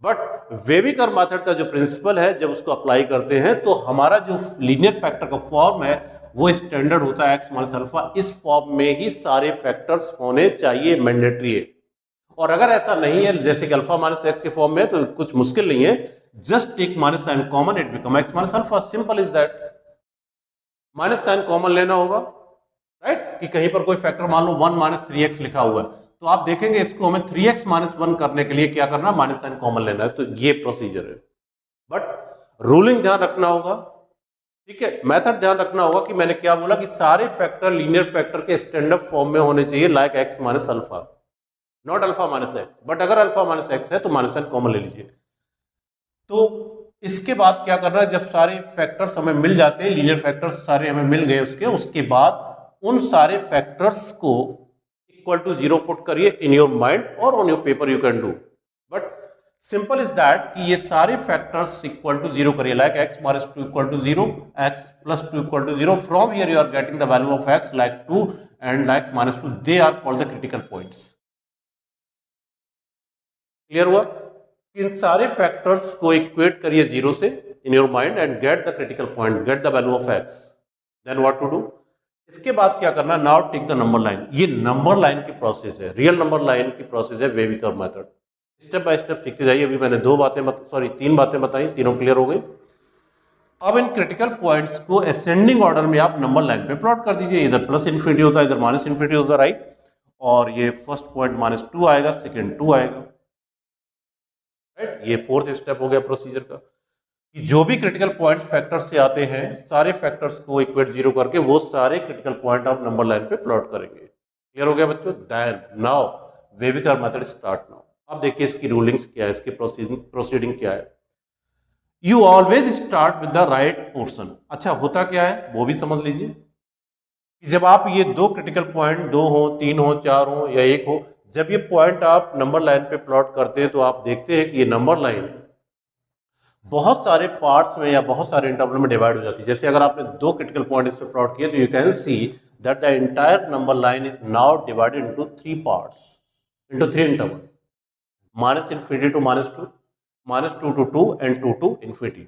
बट वेविकर मेथड का जो प्रिंसिपल है, जब उसको अप्लाई करते हैं तो हमारा जो लीनियर फैक्टर का फॉर्म है वो स्टैंडर्ड होता है एक्स माइनस अल्फा। इस फॉर्म में ही सारे फैक्टर्स होने चाहिए, मैंडेटरी है। और अगर ऐसा नहीं है, जैसे कि अल्फा माइनस एक्स के फॉर्म में, तो कुछ मुश्किल नहीं है, just take minus sign common, it become x minus alpha, simple is that. Minus sign common लेना होगा, राइट? कि कहीं पर कोई फैक्टर मान लो 1 माइनस 3x लिखा हुआ है, तो आप देखेंगे इसको हमें 3x माइनस 1 करने के लिए क्या करना है, माइनस साइन कॉमन लेना है। तो ये प्रोसीजर है। बट रूलिंग ध्यान रखना होगा, ठीक है? मेथड ध्यान रखना होगा कि मैंने क्या बोला कि सारे फैक्टर लीनियर फैक्टर के स्टैंडर्ड फॉर्म में होने चाहिए, like x minus alpha, not alpha minus x. But अगर अल्फा माइनस एक्स है तो माइनस साइन कॉमन ले लीजिए। तो इसके बाद क्या करना है, जब सारे फैक्टर्स हमें मिल जाते हैं, लीनियर फैक्टर्स सारे हमें मिल गए, उसके बाद उन सारे फैक्टर्स को इक्वल टू 0 पुट करिए इन योर माइंड और on your paper you can do. But simple is that कि ये सारे फैक्टर्स इक्वल टू जीरो करिए, like x minus two equal to zero, x plus two equal to zero. From here you are getting the value of x like 2 and like minus two, they are called the critical points. Clear हुआ? इन सारे factors को equate करिए zero से इन your mind and get the critical point, get the value of x. Then what to do? इसके बाद क्या करना? Now take the number line. ये नंबर लाइन की प्रोसेस है, रियल नंबर लाइन की प्रोसेस है, wavy curve method. Step by step सीखते जाइए. अभी मैंने तीन बातें बताई, तीनों क्लियर हो गई. अब इन क्रिटिकल पॉइंट्स को असेंडिंग ऑर्डर में आप नंबर लाइन पे प्लॉट कर दीजिए. इधर प्लस इन्फिनिटी होता है, इधर माइनस इन्फिनिटी होता है, राइट. और ये फर्स्ट पॉइंट माइनस टू आएगा, सेकेंड टू आएगा, राइट. ये फोर्थ स्टेप हो गया प्रोसीजर का कि जो भी क्रिटिकल पॉइंट्स फैक्टर से आते हैं, सारे फैक्टर्स को इक्वेट जीरो करके वो सारे क्रिटिकल पॉइंट आप नंबर लाइन पे प्लॉट करेंगे. क्लियर हो गया बच्चों? Then now wavy curve method start now. अब देखिए इसकी रूलिंग्स क्या है, इसकी प्रोसीडिंग क्या है. You always start with the right portion. अच्छा, होता क्या है वो भी समझ लीजिए कि जब आप ये दो क्रिटिकल पॉइंट, दो हो, तीन हो, चार हो या एक हो, जब ये पॉइंट आप नंबर लाइन पे प्लॉट करते हैं तो आप देखते हैं कि ये नंबर लाइन बहुत सारे पार्ट्स में या बहुत सारे इंटरवल में डिवाइड हो जाती है. जैसे अगर आपने दो क्रिटिकल पॉइंट इस पे प्लॉट किए तो you can see that the entire number line is now divided into three parts, into three interval, minus infinity to minus two, minus two to two and two to infinity.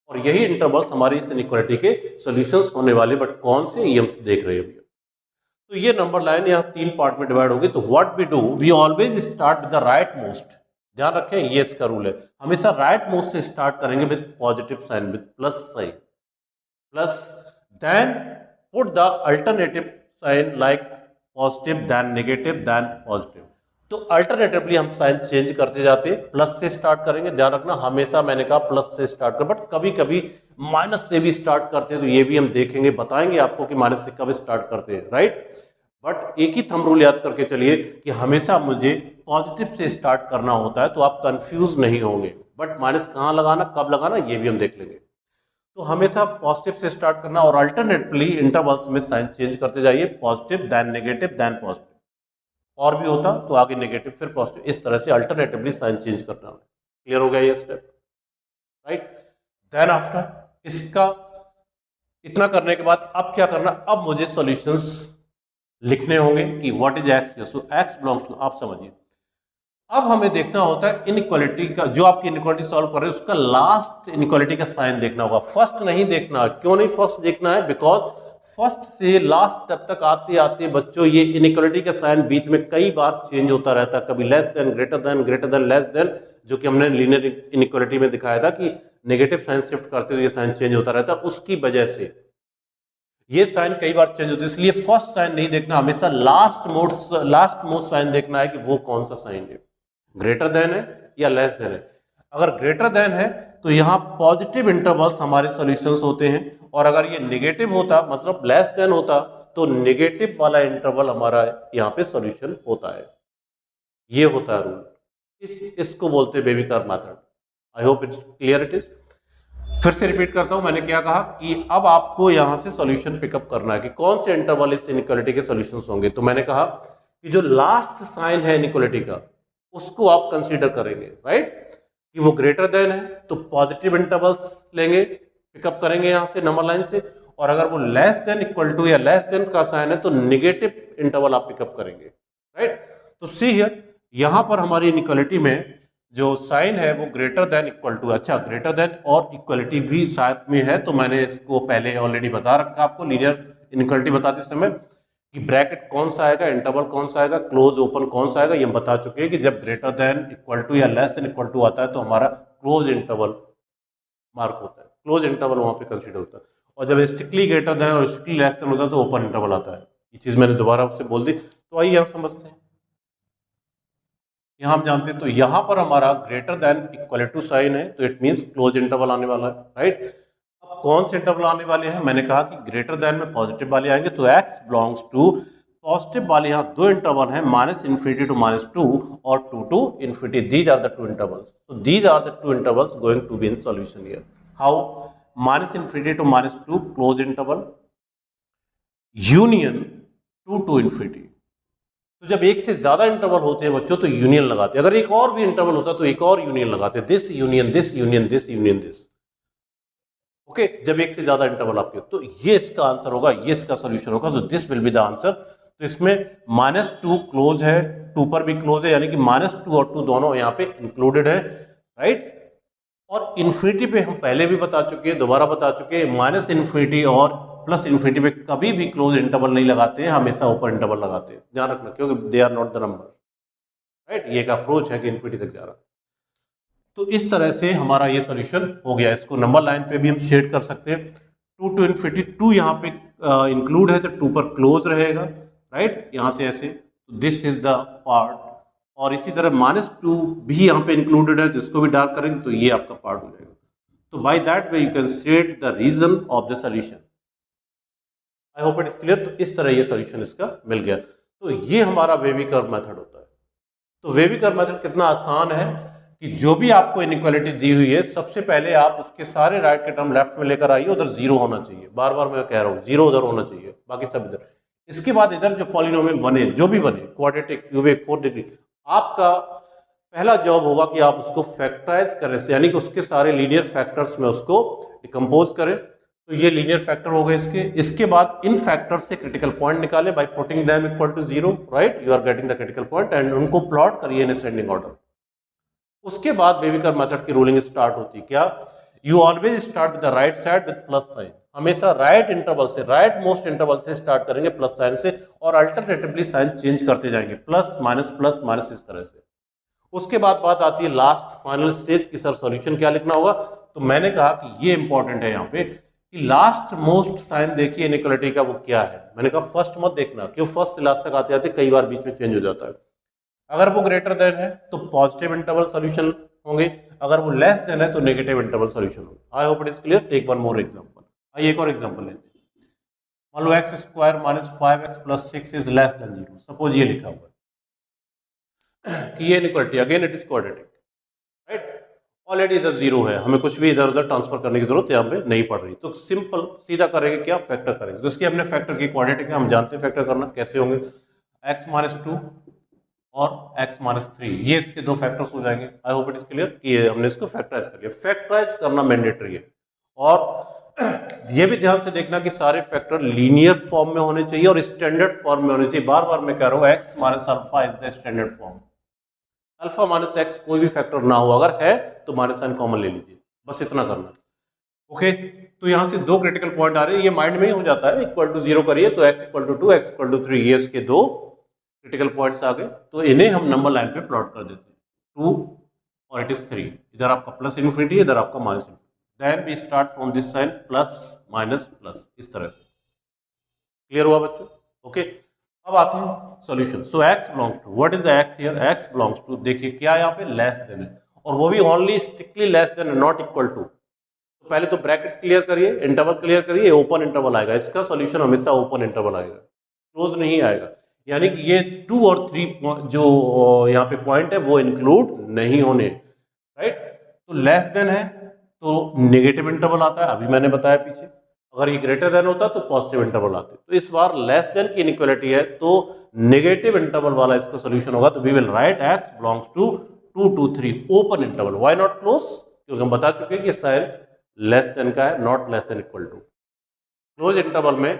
और यही intervals हमारी इस inequality के solutions होने वाले. But कौन से, ये हम देख रहे हैं अभी. तो ये नंबर लाइन यहाँ तीन पार्ट में डिवाइड होगी. तो what we do, we always start with the right most. ध्यान रखें, ये इसका रूल है, हमेशा राइट मोस्ट से स्टार्ट करेंगे with positive sign, with plus sign, plus. Then put the alternative sign like positive, then negative, then positive. तो alternatively हम साइन चेंज करते जाते हैं. प्लस से स्टार्ट करेंगे, ध्यान रखना, हमेशा मैंने कहा प्लस से स्टार्ट कर, बट कभी कभी माइनस से भी स्टार्ट करते हैं. तो ये भी हम देखेंगे, बताएंगे आपको कि माइनस से कब स्टार्ट करते हैं, राइट. बट एक ही थंब रूल याद करके चलिए कि हमेशा मुझे पॉजिटिव से स्टार्ट करना होता है, तो आप कंफ्यूज नहीं होंगे. बट माइनस कहाँ लगाना, कब लगाना, ये भी हम देख लेंगे. तो हमेशा पॉजिटिव से स्टार्ट करना और अल्टरनेटली इंटरवल्स में साइन चेंज करते जाइए, positive then negative then positive, और भी होता तो आगे नेगेटिव फिर पॉजिटिव, इस तरह से अल्टरनेटिवली साइन चेंज करना. क्लियर हो गया ये स्टेप, राइट. देन आफ्टर इसका इतना करने के बाद अब क्या करना, अब मुझे सॉल्यूशंस लिखने होंगे कि what is x. So x belongs to, आप समझिए, अब हमें देखना होता है इनइक्वालिटी का, जो आपकी इनइक्वालिटी सॉल्व कर रहे हैं उसका लास्ट इनइक्वालिटी का साइन देखना होगा. फर्स्ट नहीं देखना. क्यों नहीं फर्स्ट देखना है? बिकॉज फर्स्ट से लास्ट तब तक आते आते बच्चों ये इनइक्वालिटी का साइन बीच में कई बार चेंज होता रहता है. कभी less than, greater than, less than, जो कि हमने लीनियर इनइक्वालिटी में दिखाया था कि नेगेटिव साइन शिफ्ट करते तो ये साइन चेंज होता रहता है. उसकी वजह से ये साइन कई बार चेंज होते हैं. इसलिए फर्स्ट साइन नहीं देखना, हमेशा लास्ट मोस्ट साइन देखना है कि वो कौन सा साइन है, ग्रेटर देन है या लेस देन है. अगर ग्रेटर देन है तो यहाँ पॉजिटिव इंटरवल्स हमारे सॉल्यूशंस होते हैं, और अगर ये नेगेटिव होता, मतलब लेस देन होता, तो नेगेटिव वाला इंटरवल हमारा यहाँ पे सॉल्यूशन होता है. ये होता है रूल. इसको बोलते हैं baby curve method. I hope it's clear. It is. फिर से रिपीट करता हूं, मैंने क्या कहा कि अब आपको यहां से सॉल्यूशन पिकअप करना है कि कौन से इंटरवल इस इनइक्वालिटी के सॉल्यूशंस होंगे. तो मैंने कहा कि जो लास्ट साइन है इनइक्वालिटी का उसको आप कंसीडर करेंगे, राइट, कि वो ग्रेटर देन है तो पॉजिटिव इंटरवल्स लेंगे, पिकअप करेंगे यहां से नंबर लाइन से. और अगर वो लेस देन इक्वल टू या लेस देन का साइन है तो नेगेटिव इंटरवल आप पिकअप करेंगे, राइट. तो सी हियर, यहां पर हमारी इनइक्वालिटी में जो साइन है वो ग्रेटर देन इक्वल टू. अच्छा, ग्रेटर देन और इक्वलिटी भी साथ में है, तो मैंने इसको पहले ऑलरेडी बता रखा आपको लीनियर इनइक्वालिटी बताते समय कि ब्रैकेट कौन सा आएगा, इंटरवल कौन सा आएगा, क्लोज ओपन कौन सा आएगा, ये हम बता चुके हैं कि जब ग्रेटर देन इक्वल टू या लेस देन इक्वल टू आता है तो हमारा क्लोज इंटरवल मार्क होता है, क्लोज इंटरवल वहां पे कंसीडर होता है. और जब स्ट्रिक्टली ग्रेटर देन और स्ट्रिक्टली लेस देन होता है तो ओपन इंटरवल आता है. ये चीज मैंने दोबारा आपसे बोल दी. तो आइए यहाँ समझते हैं. यहाँ हम जानते हैं, तो यहाँ पर हमारा greater than equal to sign है तो इट मींस क्लोज इंटरवल आने वाला है, राइट. अब कौन से इंटरवल आने वाले हैं? मैंने कहा कि ग्रेटर देन में पॉजिटिव वाले आएंगे, तो x बिलोंग्स टू पॉजिटिव वाले. यहाँ दो इंटरवल हैं, minus infinity to minus two और two to infinity. These are the two intervals. तो these are the two intervals going to be in solution here. How? Minus infinity to minus two close interval, union two to infinity. तो जब एक से ज्यादा interval होते हैं बच्चों तो यूनियन लगाते हैं, अगर एक और भी इंटरवल होता तो एक और यूनियन लगाते, this union this union this union this. Okay, जब एक से ज्यादा इंटरवल आपके, तो ये इसका आंसर होगा, ये इसका सॉल्यूशन होगा, सो this will be the answer. तो इसमें -2 क्लोज है, 2 पर भी क्लोज है, यानी कि -2 और 2 दोनों यहाँ पे इंक्लूडेड है, राइट। और इन्फिनिटी पे हम पहले भी बता चुके हैं, दोबारा बता चुके हैं, माइनस इन्फिनिटी और प्लस इन्फिनिटी पे कभी भी क्लोज इंटरवल नहीं लगाते हैं, हमेशा ओपन इंटरवल लगाते हैं, ध्यान रखना, क्योंकि they are not the number, right. ये एक अप्रोच है कि इन्फिनिटी तक जा रहा। तो इस तरह से हमारा ये सॉल्यूशन हो गया। इसको नंबर लाइन पे भी हम शेड कर सकते हैं। 2 टू इन्फिनिटी, 2 यहाँ पे इंक्लूड है तो 2 पर क्लोज रहेगा, राइट, यहाँ से ऐसे, दिस इज द पार्ट। और इसी तरह -2 भी यहाँ पे इंक्लूडेड है, तो इसको भी डार्क करेंगे तो ये आपका पार्ट हो जाएगा। तो by that way you can state the region of the solution. I hope it is clear. तो इस तरह ये सॉल्यूशन इसका मिल गया। तो ये हमारा वेवी कर्व मेथड होता है। तो वेवी कर्व मेथड कितना आसान है कि जो भी आपको इनइक्वालिटी दी हुई है, सबसे पहले आप उसके सारे राइट के टर्म लेफ्ट में लेकर आइए, उधर जीरो होना चाहिए, बार बार मैं कह रहा हूँ जीरो उधर होना चाहिए, बाकी सब इधर। इसके बाद इधर जो पॉलिनोमियल बने, जो भी बने, क्वाड्रेटिक, क्यूबिक, 4 डिग्री, आपका पहला जॉब होगा कि आप उसको फैक्टराइज करें, यानी कि उसके सारे लीनियर फैक्टर्स में उसको डिकम्पोज करें। तो ये लीनियर फैक्टर हो गए इसके। इसके बाद इन फैक्टर्स से क्रिटिकल पॉइंट निकाले by putting them equal to zero, right, you are getting the critical point, and उनको प्लॉट करिए इन असेंडिंग ऑर्डर। उसके बाद बेबीकर मेथड की रूलिंग स्टार्ट होती है। क्या? You always start with the right side with plus sign, हमेशा right interval से, राइट मोस्ट इंटरवल से स्टार्ट करेंगे प्लस साइन से, और अल्टरनेटिवली साइन चेंज करते जाएंगे, प्लस माइनस इस तरह से। उसके बाद बात आती है लास्ट फाइनल स्टेज की, सर सॉल्यूशन क्या लिखना होगा। तो मैंने कहा कि ये इंपॉर्टेंट है यहाँ पे कि लास्ट मोस्ट साइन देखिए इनइक्वालिटी का वो क्या है। मैंने कहा फर्स्ट मत देखना, क्यों, फर्स्ट से लास्ट तक आते आते कई बार बीच में चेंज हो जाता है। अगर वो ग्रेटर देन है तो पॉजिटिव इंटरवल सॉल्यूशन होंगे, अगर वो लेस देन है तो नेगेटिव इंटरवल सॉल्यूशन होंगे। I hope it is clear. Take one more example. आइए एक और एग्जांपल लेते हैं। मान लो x square minus 5x plus 6 is less than 0, suppose ये लिखा हुआ है कि ये inequality again it is quadratic, right. Already इधर जीरो है, हमें कुछ भी इधर उधर ट्रांसफर करने की जरूरत यहाँ पे नहीं पड़ रही, तो सिंपल सीधा करेंगे क्या, फैक्टर करेंगे। तो इसकी हमने फैक्टर की, क्वाड्रेटिक है, हम जानते हैं फैक्टर करना कैसे होंगे। x माइनस 2 और x माइनस 3, ये इसके दो फैक्टर्स हो जाएंगे। आई होप इट इज क्लियर कि हमने इसको फैक्टराइज कर लिया। फैक्टराइज करना मैंडेटरी है, और ये भी ध्यान से देखना कि सारे फैक्टर लीनियर फॉर्म में होने चाहिए और स्टैंडर्ड फॉर्म में होने चाहिए। बार बार मैं कह रहा हूँ x minus alpha is the standard form. Alpha minus x कोई भी फैक्टर ना हो, अगर है तो माइनस साइन कॉमन ले लीजिए, बस इतना करना। ओके, तो यहाँ से दो क्रिटिकल पॉइंट आ रहे हैं, ये माइंड में ही हो जाता है, इक्वल टू जीरो करिए तो x equal to 2, x equal to 3, ये इसके दो क्रिटिकल पॉइंट्स आ गए। तो इन्हें हम नंबर लाइन पे प्लॉट कर देते हैं, 2 और इट इज 3, इधर आपका प्लस इन्फिनिटी, इधर आपका minus infinity. Then we start from this sign, plus minus plus, इस तरह से। क्लियर हुआ बच्चों? ओके, अब आते हैं solution. So x belongs to, what is the x here, x belongs to, देखिए क्या यहाँ पे लेस देन है, और वो भी only strictly less than, not equal to. तो पहले तो ब्रैकेट क्लियर करिए, इंटरवल क्लियर करिए, ओपन इंटरवल आएगा, इसका सॉल्यूशन हमेशा ओपन इंटरवल आएगा, क्लोज नहीं आएगा। यानी कि ये 2 और 3 जो यहाँ पे पॉइंट है वो इंक्लूड नहीं होने, राइट। तो लेस देन है तो नेगेटिव इंटरवल आता है, अभी मैंने बताया पीछे। अगर ये ग्रेटर देन होता तो पॉजिटिव इंटरवल आते। तो इस बार लेस देन की इनइक्वालिटी है तो नेगेटिव इंटरवल वाला इसका सॉल्यूशन होगा। तो we will write x belongs to 2 to 3 open interval. Why not close? क्योंकि हम बता चुके हैं कि साइन लेस देन का है, not less than equal to. Close interval में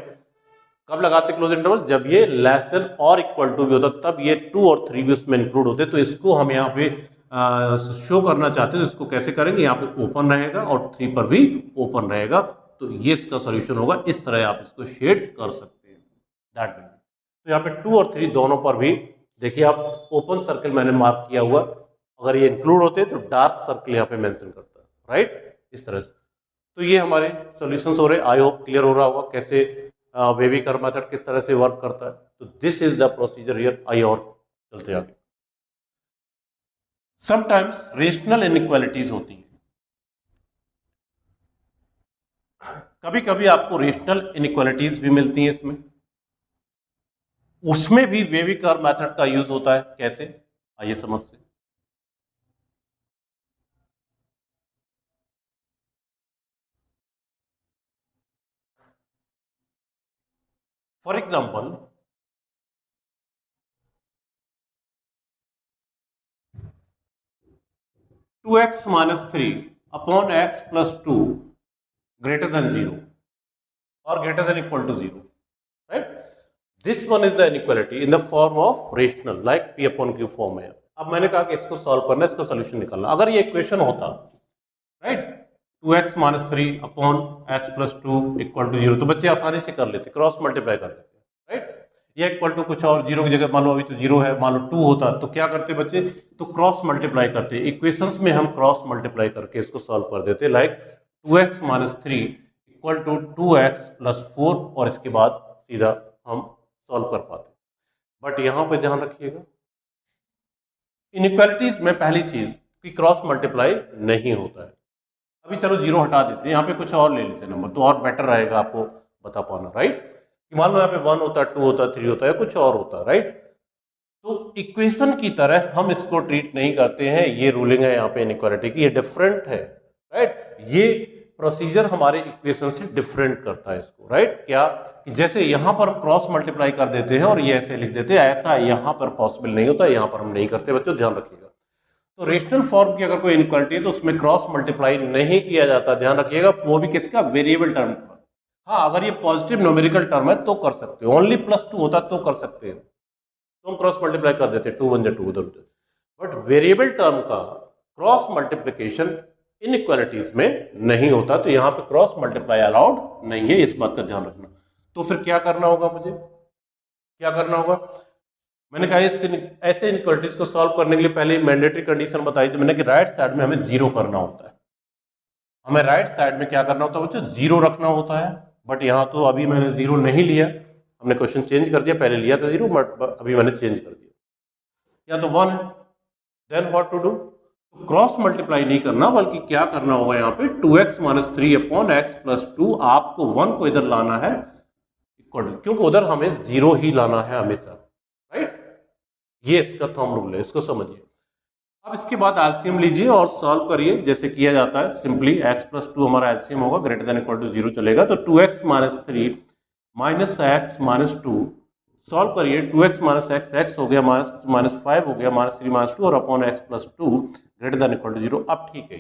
कब लगाते क्लोज इंटरवल? जब ये लेस देन और इक्वल टू भी होता, तब ये 2 और 3 भी उसमें इंक्लूड होते। तो इसको हम यहाँ पे शो करना चाहते हैं, तो इसको कैसे करेंगे, यहाँ पे ओपन रहेगा और 3 पर भी ओपन रहेगा। तो ये इसका सॉल्यूशन होगा, इस तरह आप इसको शेड कर सकते हैं, दैट मीन। तो यहाँ पे 2 और 3 दोनों पर भी देखिए, आप ओपन सर्कल मैंने मार्क किया हुआ, अगर ये इंक्लूड होते तो डार्क सर्कल यहाँ पे मेंशन करता है, राइट, इस तरह से। तो ये हमारे सॉल्यूशंस हो रहे। आई होप क्लियर हो रहा होगा कैसे वेवी कर्व मेथड किस तरह से वर्क करता है। तो this is the procedure here. आई और चलते आगे। समटाइम्स रेशनल इनइक्वालिटीज होती हैं, कभी कभी आपको रेशनल इनइक्वालिटीज भी मिलती हैं इसमें, उसमें भी वेवी कर्व मेथड का यूज होता है। कैसे, आइए समझते हैं। For example, 2x minus 3 upon x plus 2 greater than 0 और greater than equal to 0, right. This one is the inequality in the form of rational like p upon q form है। अब मैंने कहा कि इसको सॉल्व करना है, इसका सोल्यूशन निकालना। अगर ये इक्वेशन होता, right, 2x minus 3 upon x plus 2 equal to 0, तो बच्चे आसानी से कर लेते, क्रॉस मल्टीप्लाई कर लेते, राइट। ये इक्वल टू कुछ और, 0 की जगह मान लो अभी तो 0 है, मान लो 2 होता तो क्या करते बच्चे, तो क्रॉस मल्टीप्लाई करते। इक्वेशंस में हम क्रॉस मल्टीप्लाई करके इसको सॉल्व कर देते, like 2x minus 3 equal to 2x plus 4, और इसके बाद सीधा हम सॉल्व कर पाते। बट यहाँ पे ध्यान रखिएगा, इनइक्वालिटीज में पहली चीज कि क्रॉस मल्टीप्लाई नहीं होता है। अभी चलो 0 हटा देते हैं, यहाँ पे कुछ और ले लेते हैं नंबर, तो और बेटर रहेगा आपको बता पाना, राइट। मान लो यहाँ पे 1 होता है, 2 होता है, 3 होता है, कुछ और होता है, राइट। तो इक्वेशन की तरह हम इसको ट्रीट नहीं करते हैं, ये रूलिंग है यहाँ पे इनइक्वालिटी की, ये डिफरेंट है, राइट। ये प्रोसीजर हमारे इक्वेशन से डिफरेंट करता है इसको, राइट। क्या कि जैसे यहाँ पर क्रॉस मल्टीप्लाई कर देते हैं और ये ऐसे लिख देते हैं, ऐसा यहाँ पर पॉसिबल नहीं होता, यहाँ पर हम नहीं करते बच्चों, ध्यान रखिएगा। तो रेशनल फॉर्म की अगर कोई इनइक्वालिटी है तो उसमें क्रॉस मल्टीप्लाई नहीं किया जाता, ध्यान रखिएगा, वो भी किसका, वेरिएबल टर्म का। हाँ, अगर ये पॉजिटिव न्यूमेरिकल टर्म है तो कर सकते हो, ओनली प्लस 2 होता तो कर सकते हैं, तो हम क्रॉस मल्टीप्लाई कर देते, 2 1 2 उधर उधर। बट वेरिएबल टर्म का क्रॉस मल्टीप्लीकेशन इनइक्वालिटीज में नहीं होता, तो यहाँ पे क्रॉस मल्टीप्लाई अलाउड नहीं है, इस बात का ध्यान रखना। तो फिर क्या करना होगा, मुझे क्या करना होगा, मैंने कहा ऐसे इनइक्वालिटीज को सॉल्व करने के लिए पहले मैंडेटरी कंडीशन बताई थी मैंने कि राइट साइड में हमें 0 करना होता है। हमें राइट साइड में क्या करना होता है बच्चों, 0 रखना होता है। बट यहाँ तो अभी मैंने 0 नहीं लिया, हमने क्वेश्चन चेंज कर दिया, पहले लिया था 0 बट अभी मैंने चेंज कर दिया, या तो 1 है। Then what to do, cross multiply नहीं करना, बल्कि क्या करना होगा, यहाँ पे 2x minus 3 upon x plus 2, आपको 1 को इधर लाना है इक्वल, क्योंकि उधर हमें 0 ही लाना है हमेशा, राइट। ये इसका थंब रूल है, इसको समझिए। अब इसके बाद एलसीएम लीजिए और सॉल्व करिए, जैसे किया जाता है सिंपली। x प्लस 2 हमारा एलसीएम होगा, ग्रेटर देन इक्वल टू 0 चलेगा, तो 2x minus 3 minus x minus 2, solve करिए, 2x माइनस x हो गया, माइनस 5 हो गया, माइनस 3 माइनस 2 और upon x plus 2 greater than equal to 0। अब ठीक है,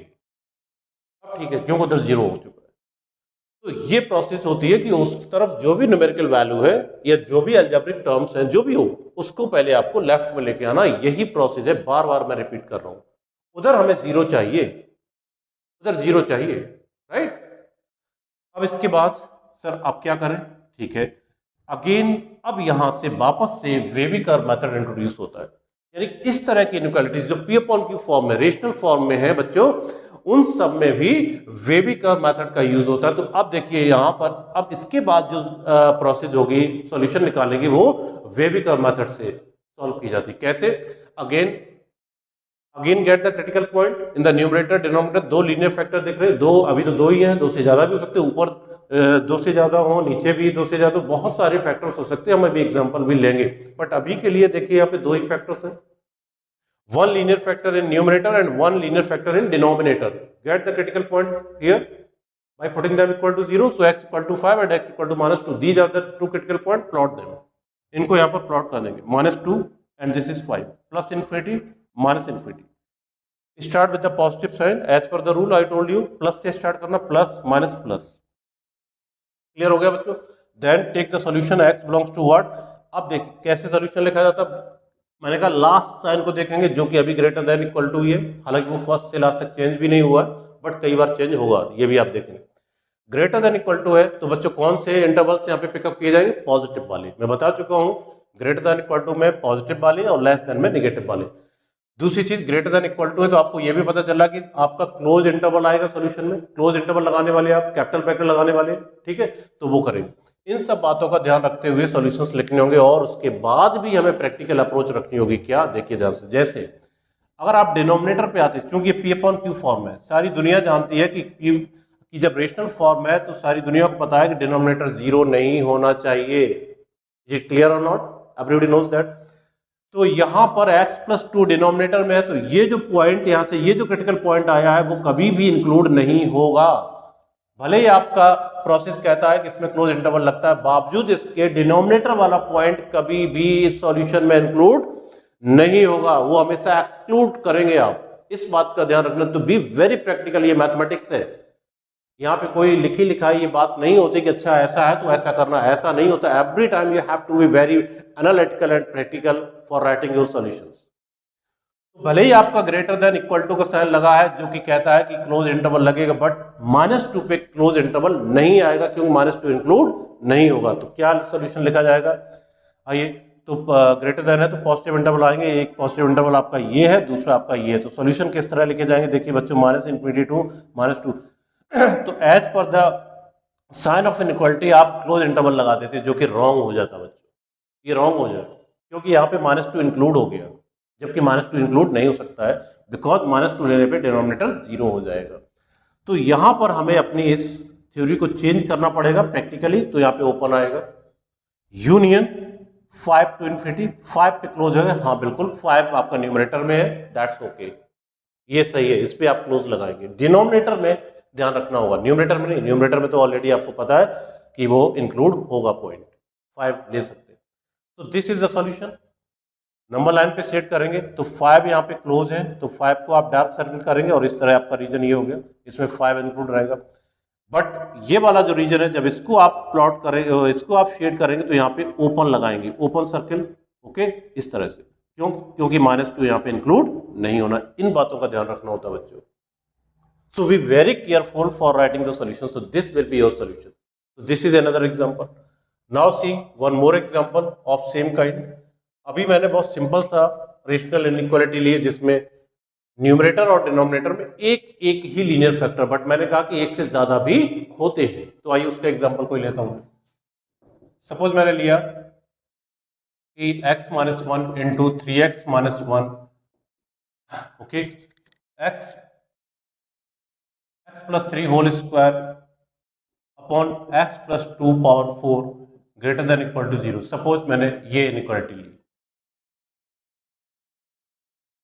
अब ठीक है, क्योंकि उधर 0 हो चुका है। तो ये प्रोसेस होती है कि उस तरफ जो भी न्यूमेरिकल वैल्यू है या जो भी अलजेब्रिक टर्म्स हैं, जो भी हो, उसको पहले आपको लेफ्ट में लेके आना। यही प्रोसेस है, बार बार मैं रिपीट कर रहा हूं। उधर हमें 0 चाहिए, उधर 0 चाहिए, राइट। अब इसके बाद सर आप क्या करें, ठीक है, अगेन अब यहां से वापस से वेविकर मेथड इंट्रोड्यूस होता है, यानी इस तरह की इनइक्वालिटीज जो पी अपॉन क्यू फॉर्म में, रेशनल फॉर्म में है बच्चों, उन सब में भी वेविकर मेथड का यूज होता है। तो अब देखिए यहां पर, अब इसके बाद जो प्रोसेस होगी सॉल्यूशन निकालेगी, वो वेविकर मेथड से सॉल्व की जाती है। कैसे, again get the critical point in the numerator denominator. दो लीनियर फैक्टर दिख रहे हैं, दो, अभी तो दो ही हैं, दो से ज्यादा भी हो सकते हैं, ऊपर दो से ज्यादा हो, नीचे भी दो से ज्यादा, बहुत सारे फैक्टर्स हो सकते हैं, हम अभी एग्जांपल भी लेंगे। बट अभी के लिए देखिए यहाँ पे दो ही फैक्टर्स हैं, one linear factor in numerator and one linear factor in denominator. Get the critical point here by putting them equal to 0. So x equal to 5 and x equal to minus 2. These are the two critical points. Plot them. इनको यहाँ पर plot कर देंगे, minus 2 and this is 5, plus infinity minus infinity. Start with the positive sign as per the rule I told you, plus से start करना, plus minus plus. Clear हो गया बच्चों। Then take the solution, x belongs to what. अब देख कैसे solution लिखा जाता है, मैंने कहा लास्ट साइन को देखेंगे जो कि अभी ग्रेटर देन इक्वल टू ही है, हालांकि वो फर्स्ट से लास्ट तक चेंज भी नहीं हुआ है, बट कई बार चेंज होगा, ये भी आप देखेंगे। ग्रेटर देन इक्वल टू है तो बच्चों कौन से इंटरवल्स यहाँ पे पिकअप किए जाएंगे, पॉजिटिव वाले। मैं बता चुका हूँ ग्रेटर देन इक्वल टू में पॉजिटिव वाले और लेस देन में नेगेटिव वाले। दूसरी चीज, ग्रेटर देन इक्वल टू है तो आपको ये भी पता चला कि आपका क्लोज इंटरवल आएगा सॉल्यूशन में, क्लोज इंटरवल लगाने वाले आप, कैपिटल ब्रैकेट लगाने वाले, ठीक है, तो वो करेंगे। इन सब बातों का ध्यान रखते हुए सॉल्यूशंस लिखने होंगे और उसके बाद भी हमें प्रैक्टिकल अप्रोच रखनी होगी। क्या, देखिए ध्यान से, जैसे अगर आप डिनोमिनेटर पे आते, चूंकि पी अपॉन क्यू फॉर्म है, सारी दुनिया जानती है कि जब रेशनल फॉर्म है तो सारी दुनिया को पता है कि डिनोमिनेटर 0 नहीं होना चाहिए। ये clear or not, everybody knows that. तो यहां पर x प्लस 2 डिनोमिनेटर में है, तो ये जो पॉइंट यहां से, ये जो क्रिटिकल पॉइंट आया है वो कभी भी इंक्लूड नहीं होगा। भले ही आपका प्रोसेस कहता है कि इसमें क्लोज इंटरवल लगता है, बावजूद इसके डिनोमिनेटर वाला पॉइंट कभी भी इस सॉल्यूशन में इंक्लूड नहीं होगा, वो हमेशा एक्सक्लूड करेंगे आप। इस बात का ध्यान रखना, तो बी वेरी प्रैक्टिकल, ये मैथमेटिक्स है, यहाँ पे कोई लिखी लिखाई ये बात नहीं होती कि अच्छा ऐसा है तो ऐसा करना, ऐसा नहीं होता। Every time you have to be very analytical and practical for writing your solutions. भले ही आपका ग्रेटर देन इक्वल टू का साइन लगा है जो कि कहता है कि क्लोज इंटरवल लगेगा, बट -2 पे क्लोज इंटरवल नहीं आएगा क्योंकि -2 इंक्लूड नहीं होगा। तो क्या सोल्यूशन लिखा जाएगा, आइए, तो ग्रेटर देन है तो पॉजिटिव इंटरवल आएंगे, एक पॉजिटिव इंटरवल आपका ये है, दूसरा आपका ये है। तो सोल्यूशन किस तरह लिखे जाएंगे, देखिए बच्चों, -∞ टू -2 तो as per the sign of inequality आप क्लोज इंटरवल लगा देते जो कि रॉन्ग हो जाता बच्चों, ये रॉन्ग हो जाएगा क्योंकि यहाँ पे -2 इंक्लूड हो गया, जबकि -2 इंक्लूड नहीं हो सकता है बिकॉज -2 लेने पे डिनोमिनेटर 0 हो जाएगा। तो यहाँ पर हमें अपनी इस थ्योरी को चेंज करना पड़ेगा प्रैक्टिकली। तो यहाँ पे ओपन आएगा यूनियन 5 टू इन्फिनिटी, 5 पे क्लोज है, हाँ बिल्कुल 5 आपका न्यूमरेटर में है, दैट्स ओके, ये सही है, इस पे आप क्लोज लगाएंगे। डिनोमिनेटर में ध्यान रखना होगा, न्यूमरेटर में नहीं, न्यूमरेटर में तो ऑलरेडी आपको पता है कि वो इंक्लूड होगा पॉइंट, 5 ले सकते हैं। तो this is the solution. Number line पे सेट करेंगे तो 5 यहाँ पे क्लोज है, तो 5 को आप डार्क सर्कल करेंगे और इस तरह आपका रीजन ये हो गया, इसमें 5 इंक्लूड रहेगा। बट ये वाला जो रीजन है, जब इसको आप प्लॉट करेंगे, इसको आप शेड करेंगे तो यहाँ पे ओपन लगाएंगे, ओपन सर्किल, ओके, इस तरह से, क्यों, क्योंकि -2 यहाँ पे इंक्लूड नहीं होना। इन बातों का ध्यान रखना होता है बच्चों। So be very careful for writing the solution, so this will be your solution. So this is another example. Now see one more example of same kind. अभी मैंने बहुत सिंपल सा रेशनल इनइक्वालिटी ली है जिसमें न्यूमरेटर और denominator में एक ही linear factor, but मैंने कहा कि एक से ज्यादा भी होते हैं। तो आइए उसका एग्जांपल कोई लेता हूं। सपोज मैंने लिया कि x - 1 into 3x - 1, okay, x + 3 whole square upon x + 2 power 4 greater than equal to 0। Suppose मैंने ये इनइक्वालिटी ली।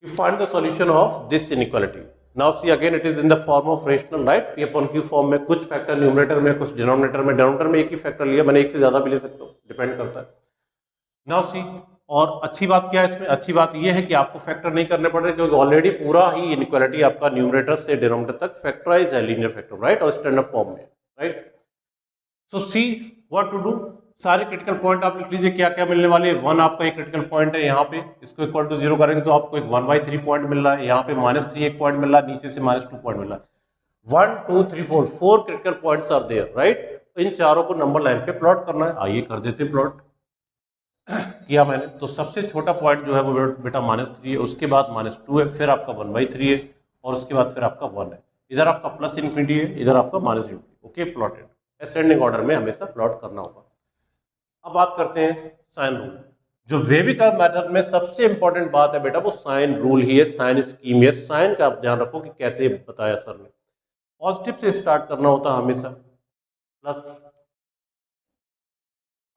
You find the solution of this inequality. Now see again it is in the form of rational, right? P upon Q form में, कुछ factor numerator में, कुछ denominator में। Denominator में एक ही फैक्टर लिया मैंने, एक से ज्यादा भी ले सकता हूँ, डिपेंड करता है। नाउ सी, और अच्छी बात क्या है इसमें, अच्छी बात यह है कि आपको फैक्टर नहीं करने पड़ रहे क्योंकि ऑलरेडी पूरा ही इनइक्वालिटी आपका न्यूमरेटर से डिनोमिनेटर तक फैक्टराइज है, लीनियर फैक्टर, राइट, और स्टैंडर्ड फॉर्म में, right. So see what to do, सारे क्रिटिकल पॉइंट आप लिख लीजिए क्या क्या मिलने वाले हैं। 1 आपका एक क्रिटिकल पॉइंट है, यहाँ पे इसको इक्वल टू 0 करेंगे तो आपको एक 1/3 पॉइंट मिल रहा है, यहाँ पे -3 एक पॉइंट मिल रहा है, नीचे से -2 पॉइंट मिल रहा है। 1 2 3 4 critical points are there, right. इन चारों को नंबर लाइन पे प्लॉट करना है। आइए कर देते प्लॉट। किया मैंने, तो सबसे छोटा पॉइंट जो है वो बेटा -3 है, उसके बाद -2 है, फिर आपका 1/3 है, और उसके बाद फिर आपका 1 है। इधर आपका प्लस इन्फिनिटी है, इधर आपका -∞। ओके, प्लॉटेड असेंडिंग ऑर्डर में हमेशा प्लॉट करना होगा। अब बात करते हैं साइन रूल। जो वेबिका मेथड में सबसे इंपॉर्टेंट बात है बेटा वो साइन रूल ही है, साइन स्कीम है। साइन का आप ध्यान रखो कि कैसे बताया सर ने। पॉजिटिव से स्टार्ट करना होता है हमेशा, प्लस।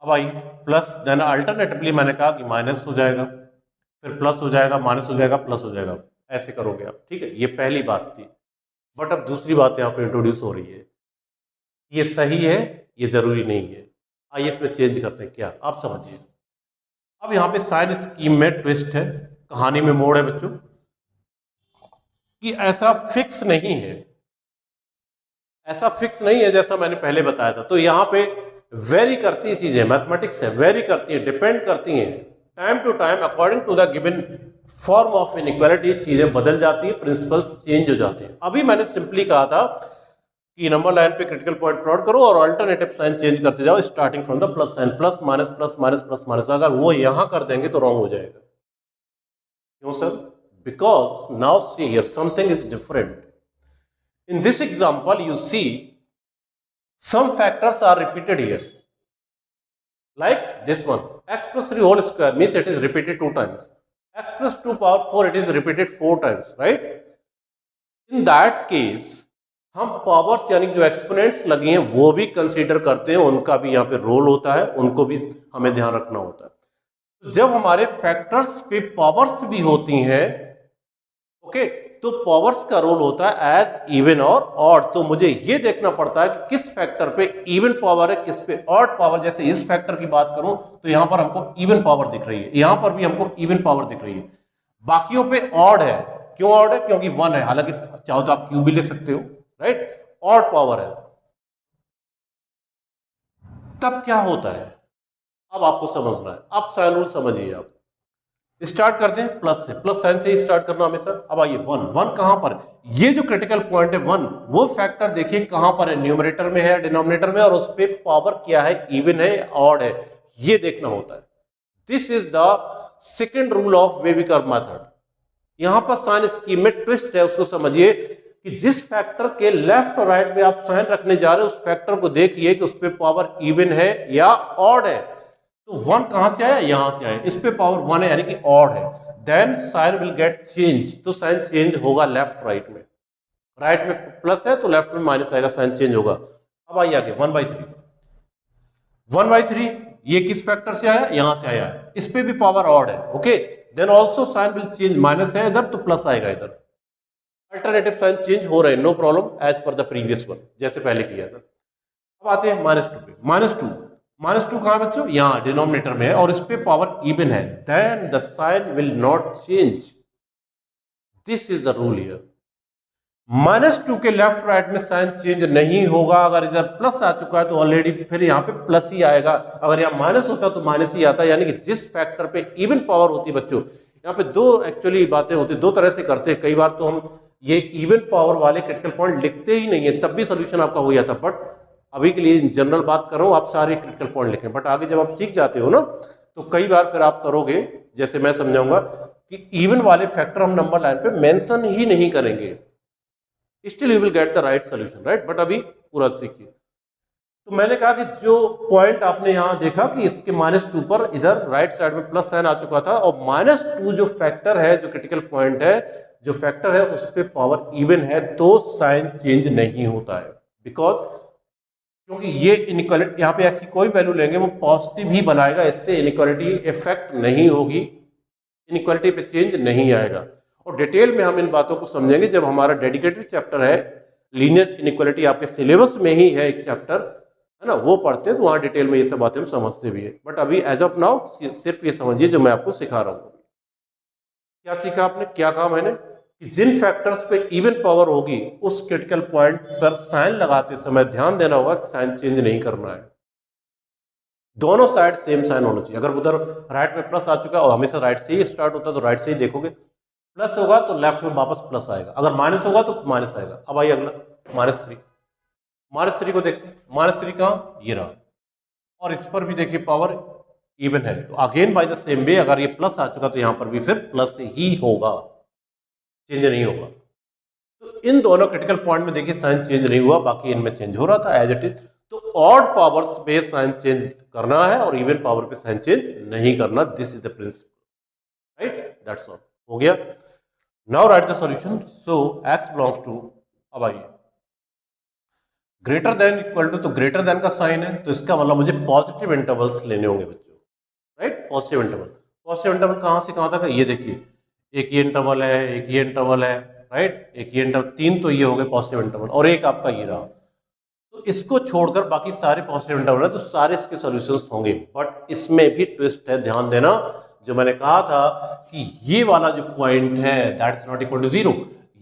अब आइए प्लस, देन अल्टरनेटिवली मैंने कहा कि माइनस हो जाएगा, फिर प्लस हो जाएगा, माइनस हो जाएगा, प्लस हो जाएगा, ऐसे करोगे आप, ठीक है। ये पहली बात थी। बट अब दूसरी बात यहाँ पे इंट्रोड्यूस हो रही है। ये सही है, ये जरूरी नहीं है। आइए इसमें चेंज करते हैं, क्या आप समझिए। अब यहाँ पे साइन स्कीम में ट्विस्ट है, कहानी में मोड़ है बच्चों, कि ऐसा फिक्स नहीं है, ऐसा फिक्स नहीं है जैसा मैंने पहले बताया था। तो यहाँ पे वेरी करती है चीजें, मैथमेटिक्स है, वेरी करती है, डिपेंड करती हैं time to time according to the given form of inequality. चीजें बदल जाती है, प्रिंसिपल्स चेंज हो जाते हैं। अभी मैंने सिंपली कहा था कि नंबर लाइन पे क्रिटिकल पॉइंट प्लॉट करो और अल्टरनेटिव साइन चेंज करते जाओ starting from the plus sign, plus minus plus minus plus minus. अगर वो यहां कर देंगे तो रॉन्ग हो जाएगा। क्यों sir? Because now see here something is different. In this example you see some factors are repeated here, like this one, x plus 3 whole square means it is repeated 2 times, x plus 2 power 4 it is repeated 4 times, right? In that case हम powers यानी जो exponents लगे हैं वो भी consider करते हैं, उनका भी यहाँ पे रोल होता है, उनको भी हमें ध्यान रखना होता है। जब हमारे फैक्टर्स पे पावर्स भी होती हैं, ओके, तो पावर्स का रोल होता है एज इवन और ऑड। तो मुझे ये देखना पड़ता है कि किस फैक्टर पे इवन पावर है, किस पे ऑड पावर। जैसे इस फैक्टर की बात करूं तो यहां पर हमको इवन पावर दिख रही है, यहां पर भी हमको इवन पावर दिख रही है, बाकियों पे ऑड है। क्यों ऑड है? क्योंकि 1 है, हालांकि चाहो तो आप क्यूब भी ले सकते हो, राइट? ऑड पावर है। तब क्या होता है, अब आपको समझना है। आप साइन रूल समझिए। आप स्टार्ट करते हैं प्लस से, प्लस साइन से ही स्टार्ट करना हमेशा। अब आइए वन, वन कहां पर है? ये जो क्रिटिकल पॉइंट है वन, वो फैक्टर देखिए कहां पर है, न्यूमरेटर में है, डिनोमिनेटर में, और उस पे पावर क्या है, इवन है, ऑड है, ये देखना होता है। This is the second rule of wavy curve method. यहां पर साइन स्कीम में ट्विस्ट है, उसको समझिए कि जिस फैक्टर के लेफ्ट और राइट में आप साइन रखने जा रहे हो, उस फैक्टर को देखिए कि उस पे पावर इवन है या ऑड है। तो वन कहां से आया? यहां से आया, इस पे पावर वन है यानी कि ऑड है, then sign will get change. तो साइन चेंज होगा लेफ्ट राइट में, राइट में प्लस है तो लेफ्ट में माइनस आएगा, साइन चेंज होगा। अब आइए आगे, 1/3, 1/3 ये किस फैक्टर से आया? यहां से आया, इस पे भी पावर ऑड है, okay, then also sign will change, minus है इधर तो प्लस आएगा इधर, अल्टरनेटिव साइन चेंज हो रहे हैं, no problem, as per the previous one, जैसे पहले किया था। अब आते हैं -2 पे, -2, -2 कहां बच्चों? यहां डिनोमिनेटर में है और इस पे पावर इवन है, then the sign will not change. This is the rule here. -2 के लेफ्ट राइट में साइन चेंज नहीं होगा। अगर इधर प्लस आ चुका है तो ऑलरेडी फिर यहाँ पे प्लस ही आएगा, अगर यहाँ माइनस होता तो माइनस ही आता। यानी कि जिस फैक्टर पे इवन पावर होती है बच्चों, यहाँ पे दो एक्चुअली बातें होती है, दो तरह से करते हैं। कई बार तो हम ये इवन पावर वाले क्रिटिकल पॉइंट लिखते ही नहीं है, तब भी सोल्यूशन आपका हो जाता। बट अभी के लिए जनरल बात कर रहा हूँ, आप सारे क्रिटिकल पॉइंट लिखें, बट आगे जब आप सीख जाते हो ना, तो कई बार फिर आप करोगे, जैसे मैं समझाऊंगा कि इवन वाले फैक्टर हम नंबर लाइन पे मेंशन ही नहीं करेंगे, still you will get the right solution, right? But अभी पूरा सीखिए। तो मैंने कहा कि जो पॉइंट आपने यहां देखा कि इसके -2 पर इधर राइट साइड में प्लस साइन आ चुका था, और -2 जो फैक्टर है, जो क्रिटिकल पॉइंट है, जो फैक्टर है, उस पर पावर इवन है, तो साइन चेंज नहीं होता है। बिकॉज क्योंकि ये इनइक्वालिटी, यहाँ पे एक्स की कोई वैल्यू लेंगे वो पॉजिटिव ही बनाएगा, इससे इनइक्वालिटी इफेक्ट नहीं होगी, इनइक्वालिटी पे चेंज नहीं आएगा। और डिटेल में हम इन बातों को समझेंगे जब हमारा डेडिकेटेड चैप्टर है, लीनियर इनइक्वालिटी, आपके सिलेबस में ही है एक चैप्टर, है ना, वो पढ़ते हैं तो वहाँ डिटेल में ये सब बातें हम समझते भी है। बट अभी एज ऑफ नाउ सिर्फ ये समझिए जो मैं आपको सिखा रहा हूँ। क्या सीखा आपने, क्या कहा मैंने, कि जिन फैक्टर्स पे इवन पावर होगी उस क्रिटिकल पॉइंट पर साइन लगाते समय ध्यान देना होगा कि साइन चेंज नहीं करना है, दोनों साइड सेम साइन होना चाहिए। अगर उधर राइट में प्लस आ चुका है, और हमेशा राइट से ही स्टार्ट होता है, तो राइट से ही देखोगे, प्लस होगा तो लेफ्ट में वापस प्लस आएगा, अगर माइनस होगा तो माइनस आएगा। अब आइए अगला, -3, -3 को देखते हैं, -3 कहाँ? ये रहा, और इस पर भी देखिए पावर इवन है, तो again by the same way, अगर ये प्लस आ चुका तो यहां पर भी फिर प्लस ही होगा, चेंज नहीं होगा। तो इन दोनों क्रिटिकल पॉइंट में देखिए साइन चेंज नहीं हुआ, बाकी इनमें चेंज हो रहा था एज इट इज। तो ऑड पावर्स पे साइन चेंज करना है और इवन पावर पे साइन चेंज नहीं करना, this is the principle, right? That's all, हो गया। Now write the solution. So x belongs to, अब आइए, ग्रेटर देन इक्वल टू, तो ग्रेटर देन का साइन है, तो इसका मतलब मुझे पॉजिटिव इंटरवल्स लेने होंगे बच्चों, right? Positive interval, positive interval कहां से कहां तक है? ये देखिए, एक ये इंटरवल है, एक ये इंटरवल है, राइट? एक ये इंटरवल, तीन तो ये हो गए पॉजिटिव इंटरवल, और एक आपका ये रहा। तो इसको छोड़कर बाकी सारे पॉजिटिव इंटरवल है, तो सारे इसके सॉल्यूशंस होंगे। बट इसमें भी ट्विस्ट है, ध्यान देना, जो मैंने कहा था कि ये वाला जो पॉइंट है that is not equal to 0,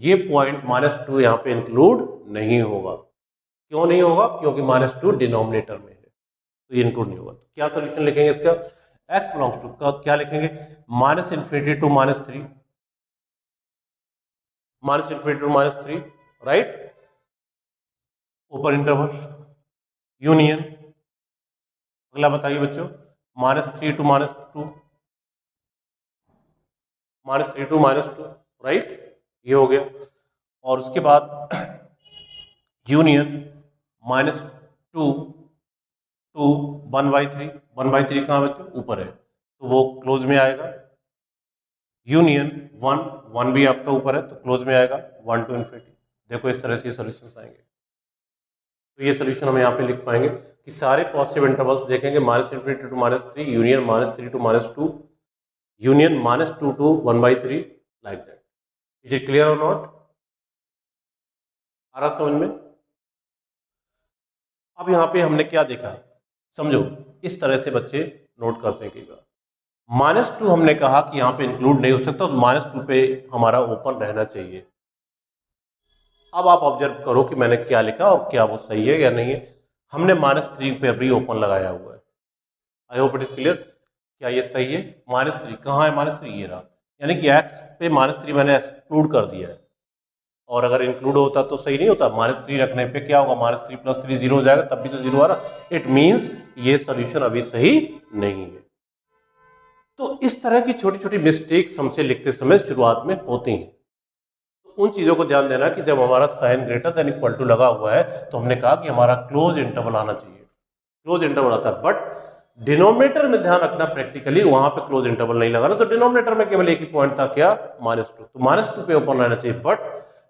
ये पॉइंट -2 यहाँ पे इंक्लूड नहीं होगा। क्यों नहीं होगा? क्योंकि -2 डिनोमिनेटर में है, तो ये इंक्लूड नहीं होगा। तो क्या सोल्यूशन लिखेंगे इसका? x बिलोंग्स टू का क्या लिखेंगे? -∞ टू -3, -∞ टू -3, राइट? ऊपर इंटरवल, यूनियन, अगला बताइए बच्चों, -3 टू -2, -3 टू -2, राइट? ये हो गया। और उसके बाद यूनियन -2 टू 1/3, 1/3 कहाँ बच्चों? ऊपर है, तो वो क्लोज में आएगा। यूनियन 1, 1 भी आपका ऊपर है तो क्लोज में आएगा, 1 टू इन्फिनिटी। देखो इस तरह से ये सॉल्यूशंस आएंगे। तो ये सोल्यूशन हम यहाँ पे लिख पाएंगे कि सारे पॉजिटिव इंटरवल्स देखेंगे, -∞ to -3, union -3 to -2, union -2 to 1/3, like that. Is it clear or not? आ रहा समझ में? अब यहाँ पे हमने क्या देखा, समझो, इस तरह से बच्चे नोट करते हैं कई बार, -2 हमने कहा कि यहाँ पे इंक्लूड नहीं हो सकता, तो -2 पे हमारा ओपन रहना चाहिए। अब आप ऑब्जर्व करो कि मैंने क्या लिखा और क्या वो सही है या नहीं है। हमने -3 पे अभी ओपन लगाया हुआ है। आई होप इट इज क्लियर। क्या ये सही है? -3 कहाँ है? -3 ये रहा, यानी कि x पे -3 मैंने एक्सक्लूड कर दिया है, और अगर इंक्लूड होता तो सही नहीं होता। -3 रखने पे क्या होगा? -3 + 3 0 हो जाएगा, तब भी तो 0 आ रहा। इट मीन्स ये सोल्यूशन अभी सही नहीं है। तो इस तरह की छोटी छोटी मिस्टेक्स हमसे लिखते समय शुरुआत में होती हैं। तो उन चीज़ों को ध्यान देना कि जब हमारा sign greater than equal to लगा हुआ है तो हमने कहा कि हमारा क्लोज इंटरवल आना चाहिए। क्लोज इंटरवल आता है, बट डिनोमिनेटर में ध्यान रखना प्रैक्टिकली वहां पे क्लोज इंटरवल नहीं लगाना। तो डिनोमिनेटर में केवल एक ही पॉइंट था, क्या? -2। तो -2 पे ओपन रहना चाहिए, बट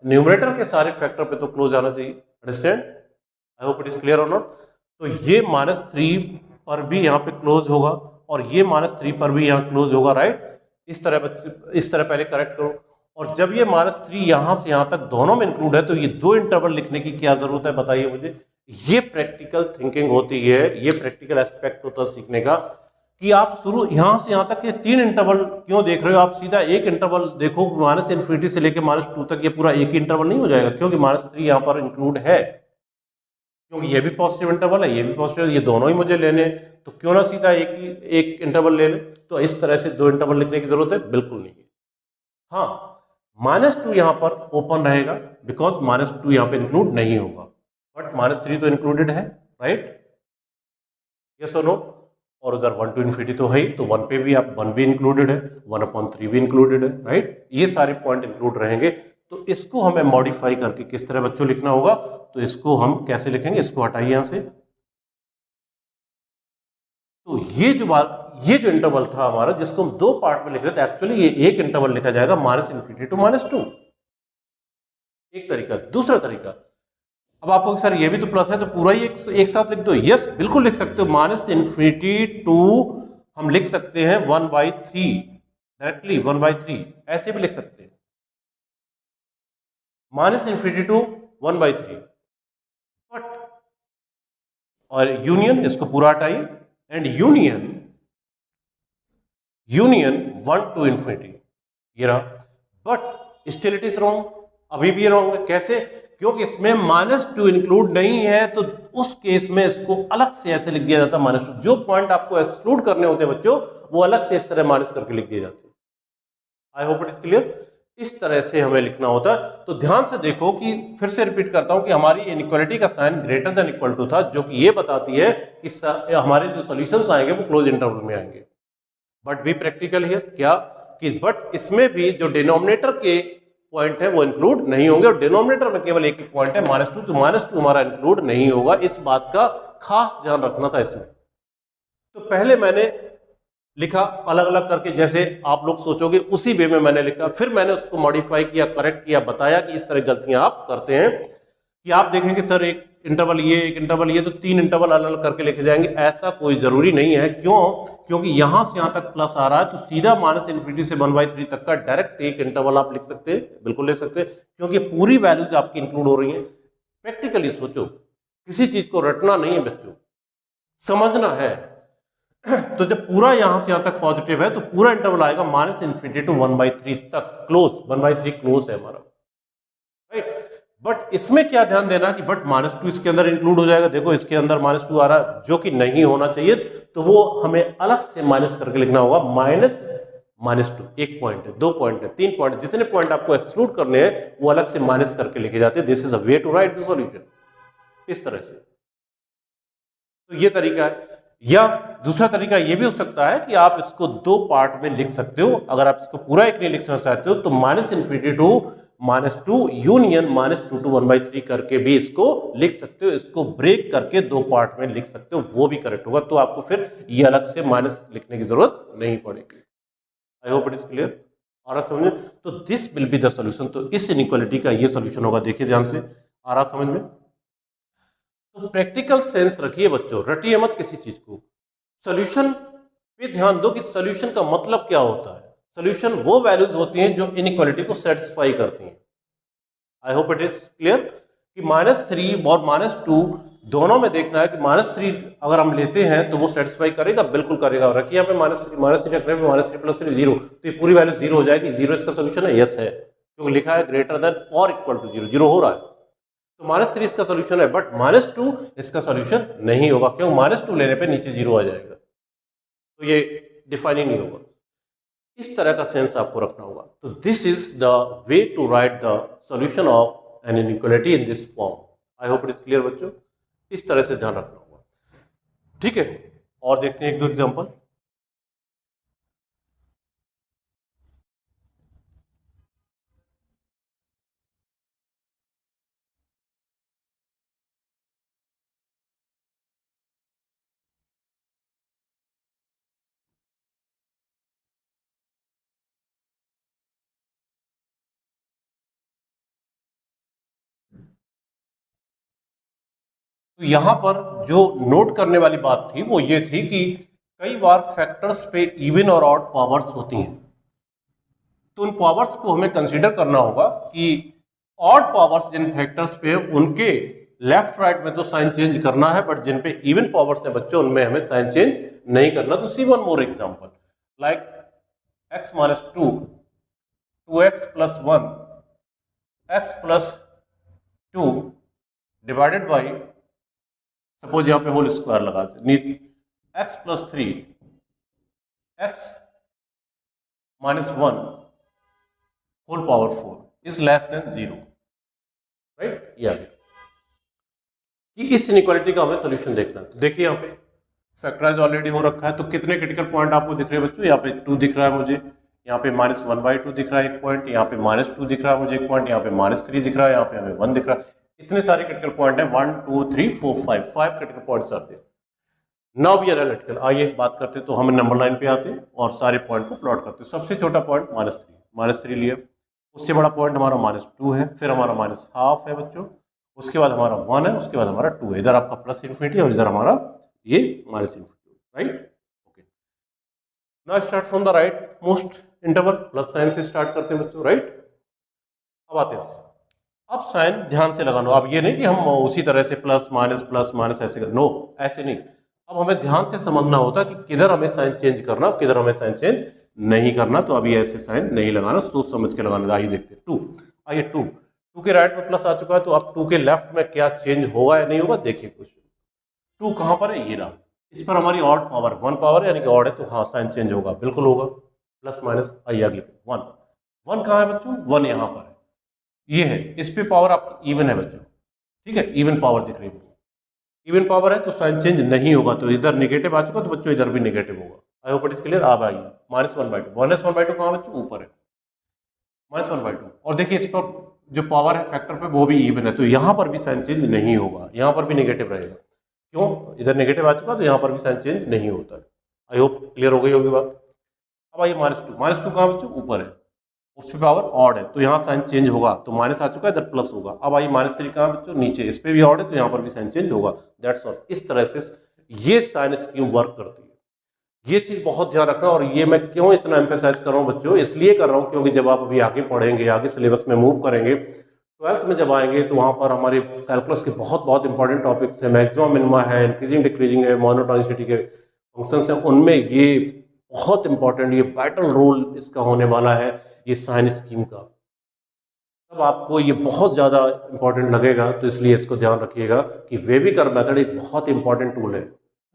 न्यूमरेटर के सारे फैक्टर पे तो क्लोज आना चाहिए। Understand? I hope it is clear or not. तो ये -3 पर भी यहाँ पे क्लोज होगा, और ये -3 पर भी यहाँ क्लोज होगा, राइट? इस तरह बच्चे, इस तरह पहले करेक्ट करो। और जब ये -3 यहाँ से यहाँ तक दोनों में इंक्लूड है, तो ये दो इंटरवल लिखने की क्या जरूरत है, बताइए मुझे। ये प्रैक्टिकल थिंकिंग होती है, ये प्रैक्टिकल एस्पेक्ट होता है सीखने का, कि आप शुरू यहाँ से यहाँ तक ये 3 इंटरवल क्यों देख रहे हो। आप सीधा एक इंटरवल देखो, -∞ से लेके -2 तक, ये पूरा एक ही इंटरवल नहीं हो जाएगा, क्योंकि -3 यहाँ पर इंक्लूड है, क्योंकि ये भी पॉजिटिव इंटरवल है, ये भी पॉजिटिव, ये दोनों ही मुझे लेने हैं, तो क्यों ना सीधा एक इंटरवल ले ले। तो इस तरह से दो इंटरवल लिखने की जरूरत है बिल्कुल नहीं है। हाँ, -2 यहाँ पर ओपन रहेगा, बिकॉज -2 यहाँ पे इंक्लूड नहीं होगा, बट -3 तो इंक्लूडेड है, राइट? यस और नो? और उधर 1 to ∞ तो है ही, तो 1 पे भी आप 1 भी इंक्लूडेड है, 1/3 भी इंक्लूडेड है, राइट? ये सारे पॉइंट इंक्लूड रहेंगे। तो इसको हमें मॉडिफाई करके किस तरह बच्चों लिखना होगा, तो इसको हम कैसे लिखेंगे, इसको हटाइए यहाँ से। तो ये जो इंटरवल था हमारा, जिसको हम दो पार्ट में लिख रहे थे, एक्चुअली ये एक इंटरवल लिखा जाएगा, -∞ to -2। एक तरीका। दूसरा तरीका, अब आपको सर ये भी तो प्लस है, तो पूरा ही एक साथ लिख दो। यस, बिल्कुल लिख सकते हो। -∞ to हम लिख सकते हैं 1/3, डायरेक्टली 1/3 ऐसे भी लिख सकते हैं, -∞ to 1/3। बट और यूनियन, इसको पूरा हटाइए, एंड यूनियन 1 to ∞, ये रहा। But still it is wrong, अभी भी ये रॉन्ग है। कैसे? क्योंकि इसमें -2 इंक्लूड नहीं है, तो उस केस में इसको अलग से ऐसे लिख दिया जाता है -2। जो पॉइंट आपको एक्सक्लूड करने होते हैं बच्चों, वो अलग से इस तरह माइनस करके लिख दिए जाते हैं। आई होप इट इज क्लियर। इस तरह से हमें लिखना होता है। तो ध्यान से देखो कि फिर से रिपीट करता हूं कि हमारी इनइक्वालिटी का sign greater than equal to था, जो कि ये बताती है कि हमारे जो सॉल्यूशंस आएंगे वो क्लोज इंटरवल में आएंगे। बट भी प्रैक्टिकल है क्या, कि बट इसमें भी जो डिनोमिनेटर के पॉइंट है वो इंक्लूड नहीं होंगे, और डिनोमिनेटर में केवल एक ही पॉइंट है -2, तो -2 हमारा इंक्लूड नहीं होगा। इस बात का खास ध्यान रखना था इसमें। तो पहले मैंने लिखा अलग अलग करके, जैसे आप लोग सोचोगे उसी वे में मैंने लिखा, फिर मैंने उसको मॉडिफाई किया, करेक्ट किया, बताया कि इस तरह गलतियां आप करते हैं। कि आप देखेंगे सर एक इंटरवल ये, एक इंटरवल ये, तो 3 इंटरवल अलग अलग करके लिखे जाएंगे। ऐसा कोई जरूरी नहीं है। क्यों? क्योंकि यहां से यहां तक प्लस आ रहा है, तो सीधा -∞ से 1/3 तक का डायरेक्ट एक इंटरवल आप लिख सकते हैं, बिल्कुल ले सकते हैं, क्योंकि पूरी वैल्यूज आपकी इंक्लूड हो रही हैं। प्रैक्टिकली सोचो, किसी चीज को रटना नहीं है बच्चों, समझना है। तो जब पूरा यहां से यहां तक पॉजिटिव है, तो पूरा इंटरवल आएगा -∞ to 1/3 तक, क्लोज 1/3 क्लोज है हमारा, राइट? बट इसमें क्या ध्यान देना कि बट -2 इसके अंदर इंक्लूड हो जाएगा। देखो इसके अंदर -2 आ रहा है, जो कि नहीं होना चाहिए, तो वो हमें अलग से माइनस करके लिखना होगा। -2 एक पॉइंट है, 2 पॉइंट है, 3 पॉइंट, जितने पॉइंट आपको एक्सक्लूड करने हैं वो अलग से माइनस करके लिखे जाते हैं। This is a way to write the solution, इस तरह से। तो ये तरीका है। या दूसरा तरीका ये भी हो सकता है कि आप इसको दो पार्ट में लिख सकते हो। अगर आप इसको पूरा एक नहीं लिखना चाहते हो, तो -∞ to -2 यूनियन -2 to 1/3 करके भी इसको लिख सकते हो। इसको ब्रेक करके दो पार्ट में लिख सकते हो, वो भी करेक्ट होगा। तो आपको फिर ये अलग से माइनस लिखने की जरूरत नहीं पड़ेगी। I hope it is clear. आ रहा समझ में? तो this will be the solution. तो इस इनइक्वालिटी का ये सोल्यूशन होगा। देखिए ध्यान से, आ रहा समझ में? तो प्रैक्टिकल सेंस रखिए बच्चों, रटिए मत किसी चीज को। सॉल्यूशन पे ध्यान दो कि सॉल्यूशन का मतलब क्या होता है। सॉल्यूशन वो वैल्यूज होती हैं जो इनइक्वालिटी को सेटिस्फाई करती हैं। आई होप इट इज क्लियर कि -3 और -2 दोनों में देखना है कि -3 अगर हम लेते हैं तो वो सेटिस्फाई करेगा, बिल्कुल करेगा। रखिए यहाँ पे -3 रखने पे -3 + 3 0, तो ये पूरी वैल्यू 0 हो जाएगी। 0 इसका सोल्यूशन है, यस है, क्योंकि लिखा है ग्रेटर देन और इक्वल टू 0, 0 हो रहा है, तो -3 इसका सोल्यूशन है। बट -2 इसका सोल्यूशन नहीं होगा, क्यों? -2 लेने पे नीचे 0 आ जाएगा, तो ये डिफाइन ही नहीं होगा। इस तरह का सेंस आपको रखना होगा। तो this is the way to write the solution of an inequality in this form. I hope it is clear बच्चों, इस तरह से ध्यान रखना होगा, ठीक है। और देखते हैं एक दो एग्जांपल। तो यहां पर जो नोट करने वाली बात थी वो ये थी कि कई बार फैक्टर्स पे इवन और ऑड पावर्स होती हैं, तो उन पावर्स को हमें कंसीडर करना होगा कि ऑड पावर्स जिन फैक्टर्स पे उनके लेफ्ट राइट में तो साइन चेंज करना है, बट जिन पे इवन पावर्स है बच्चों उनमें हमें साइन चेंज नहीं करना। तो see one more example like x - 2, 2x + 1, x + 2 divided by, suppose यहाँ पे होल स्क्वायर लगा दें, x + 3, x - 1 whole power 4 is less than 0, right? ये आ गया कि इस इनइक्वालिटी का हमें सोल्यूशन देखना है। तो देखिए यहाँ पे फैक्टराइज ऑलरेडी हो रखा है, तो कितने क्रिटिकल पॉइंट आपको दिख रहे हैं बच्चों? यहाँ पे 2 दिख रहा है मुझे, यहाँ पे -1/2 दिख रहा है एक पॉइंट, यहाँ पे -2 दिख रहा है मुझे एक पॉइंट, यहाँ पे -3 दिख रहा है, यहाँ पे हमें 1 दिख रहा है। इतने सारे क्रिटिकल पॉइंट है, 1 2 3 4 5 क्रिटिकल पॉइंट्स आते हैं। नाउ वी आर एनालिटिकल, आइए बात करते हैं। तो हम नंबर लाइन पे आते हैं और सारे पॉइंट को प्लॉट करते हैं। सबसे छोटा पॉइंट -3 लिया, उससे बड़ा पॉइंट हमारा -2 है, फिर हमारा -½ है बच्चों, उसके बाद हमारा 1 है, उसके बाद हमारा 2 है। इधर आपका प्लस इन्फिनिटी और इधर हमारा ये minus infinity, right? Okay, now start from the right most interval, plus sign से स्टार्ट करते हैं बच्चों, राइट? अब आते हैं, अब साइन ध्यान से लगाना। अब ये नहीं कि हम उसी तरह से प्लस माइनस ऐसे कर, नो, ऐसे नहीं। अब हमें ध्यान से समझना होता है कि किधर हमें साइन चेंज करना, किधर हमें साइन चेंज नहीं करना। तो अभी ऐसे साइन नहीं लगाना, सोच समझ के लगाना। आइए देखते हैं 2, आइए 2 के राइट में प्लस आ चुका है, तो अब 2 के लेफ्ट में क्या चेंज होगा या नहीं होगा, देखिए कुछ। 2 कहां पर है? ये रहा, इस पर हमारी ऑड पावर 1 पावर यानी कि ऑड है, तो हाँ साइन चेंज होगा, बिल्कुल होगा, प्लस माइनस। आइए अगले 1 कहां है बच्चों? 1 यहां पर है, ये है, इस पे पावर आपकी इवन है बच्चों, ठीक है, इवन पावर दिख रही है, इवन पावर है तो साइन चेंज नहीं होगा। तो इधर नेगेटिव आ चुका तो बच्चों इधर भी नेगेटिव होगा। आई होप इट इज क्लियर। आप आइए -1/2, -1/2 कहाँ बच्चों? ऊपर है, -1/2। और देखिए इस पर जो पावर है फैक्टर पे वो भी इवन है, तो यहाँ पर भी साइन चेंज नहीं होगा, यहाँ पर भी नेगेटिव रहेगा। क्यों? इधर नेगेटिव आ चुका तो यहाँ पर भी साइन चेंज नहीं होता है। आई होप क्लियर हो गई होगी बात। अब आइए -2 कहाँ बच्चों? ऊपर है, उस पे पावर ऑड है तो यहाँ साइन चेंज होगा, तो माइनस आ चुका है, इधर प्लस होगा। अब आइए -3 कहाँ बच्चों? नीचे, इस पे भी ऑड है तो यहाँ पर भी साइन चेंज होगा। That's all. इस तरह से ये साइन स्कीम वर्क करती है। ये चीज बहुत ध्यान रखना। और ये मैं क्यों इतना एम्फेसाइज कर रहा हूँ बच्चों? इसलिए कर रहा हूँ क्योंकि जब आप अभी आगे पढ़ेंगे, आगे सिलेबस में मूव करेंगे, 12th में जब आएंगे तो वहां पर हमारे कैलकुलस के बहुत बहुत इंपॉर्टेंट टॉपिक्स है, मैक्सिमम मिनिमा है, इंक्रीजिंग डिक्रीजिंग है, मोनोटोनिसिटी के फंक्शंस हैं, उनमें ये बहुत इंपॉर्टेंट, ये वाइटल रोल इसका होने वाला है, ये साइन स्कीम का। तब आपको ये बहुत ज़्यादा इंपॉर्टेंट लगेगा, तो इसलिए इसको ध्यान रखिएगा कि वेविकर मेथड एक बहुत इंपॉर्टेंट टूल है,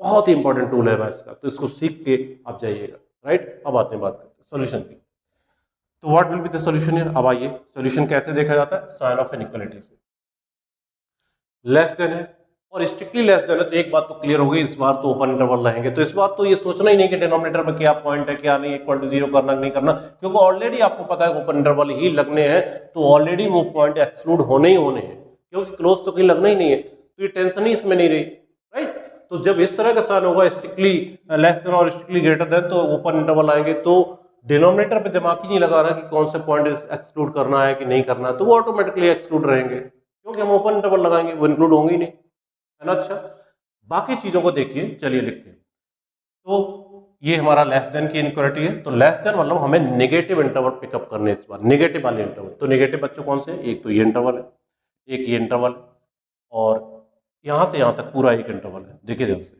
बहुत ही इंपॉर्टेंट टूल है मैथ्स का, तो इसको सीख के आप जाइएगा, राइट? अब आते हैं बात करते हैं सोल्यूशन की। तो what will be the solution here? अब आइए, सोल्यूशन कैसे देखा जाता है? साइन ऑफ इनइक्वालिटी से। लेस देन है और स्ट्रिक्टली लेस देन है, तो एक बात तो क्लियर हो गई, इस बार तो ओपन इंटरवल रहेंगे, तो इस बार तो ये सोचना ही नहीं कि डिनोमिनेटर में क्या पॉइंट है क्या नहीं, इक्वल टू 0 करना नहीं करना, क्योंकि ऑलरेडी आपको पता है ओपन इंटरवल ही लगने हैं, तो ऑलरेडी वो पॉइंट एक्सक्लूड होने ही होने हैं, क्योंकि क्लोज तो कहीं लगना ही नहीं है, तो ये टेंशन ही इसमें नहीं रही, राइट? तो जब इस तरह का साइन होगा स्ट्रिक्टली लेस देन और स्ट्रिक्टली ग्रेटर देन, तो ओपन इंटरवल आएंगे, तो डिनोमिनेटर पे दिमाग ही नहीं लगा रहा कि कौन से पॉइंट एक्सक्लूड करना है कि नहीं करना, तो वो ऑटोमेटिकली एक्सक्लूड रहेंगे, क्योंकि हम ओपन इंटरवल लगाएंगे, वो इंक्लूड होंगे ही नहीं, है ना? अच्छा, बाकी चीजों को देखिए, चलिए लिखते हैं। तो ये हमारा लेस देन की इनइक्वालिटी है, तो लेस देन मतलब हमें नेगेटिव इंटरवल पिकअप करने इस बार, नेगेटिव वाले इंटरवल। तो नेगेटिव बच्चों कौन से? एक तो ये इंटरवल है, एक ये इंटरवल, और यहां से यहां तक पूरा एक इंटरवल है, देखिए ध्यान से,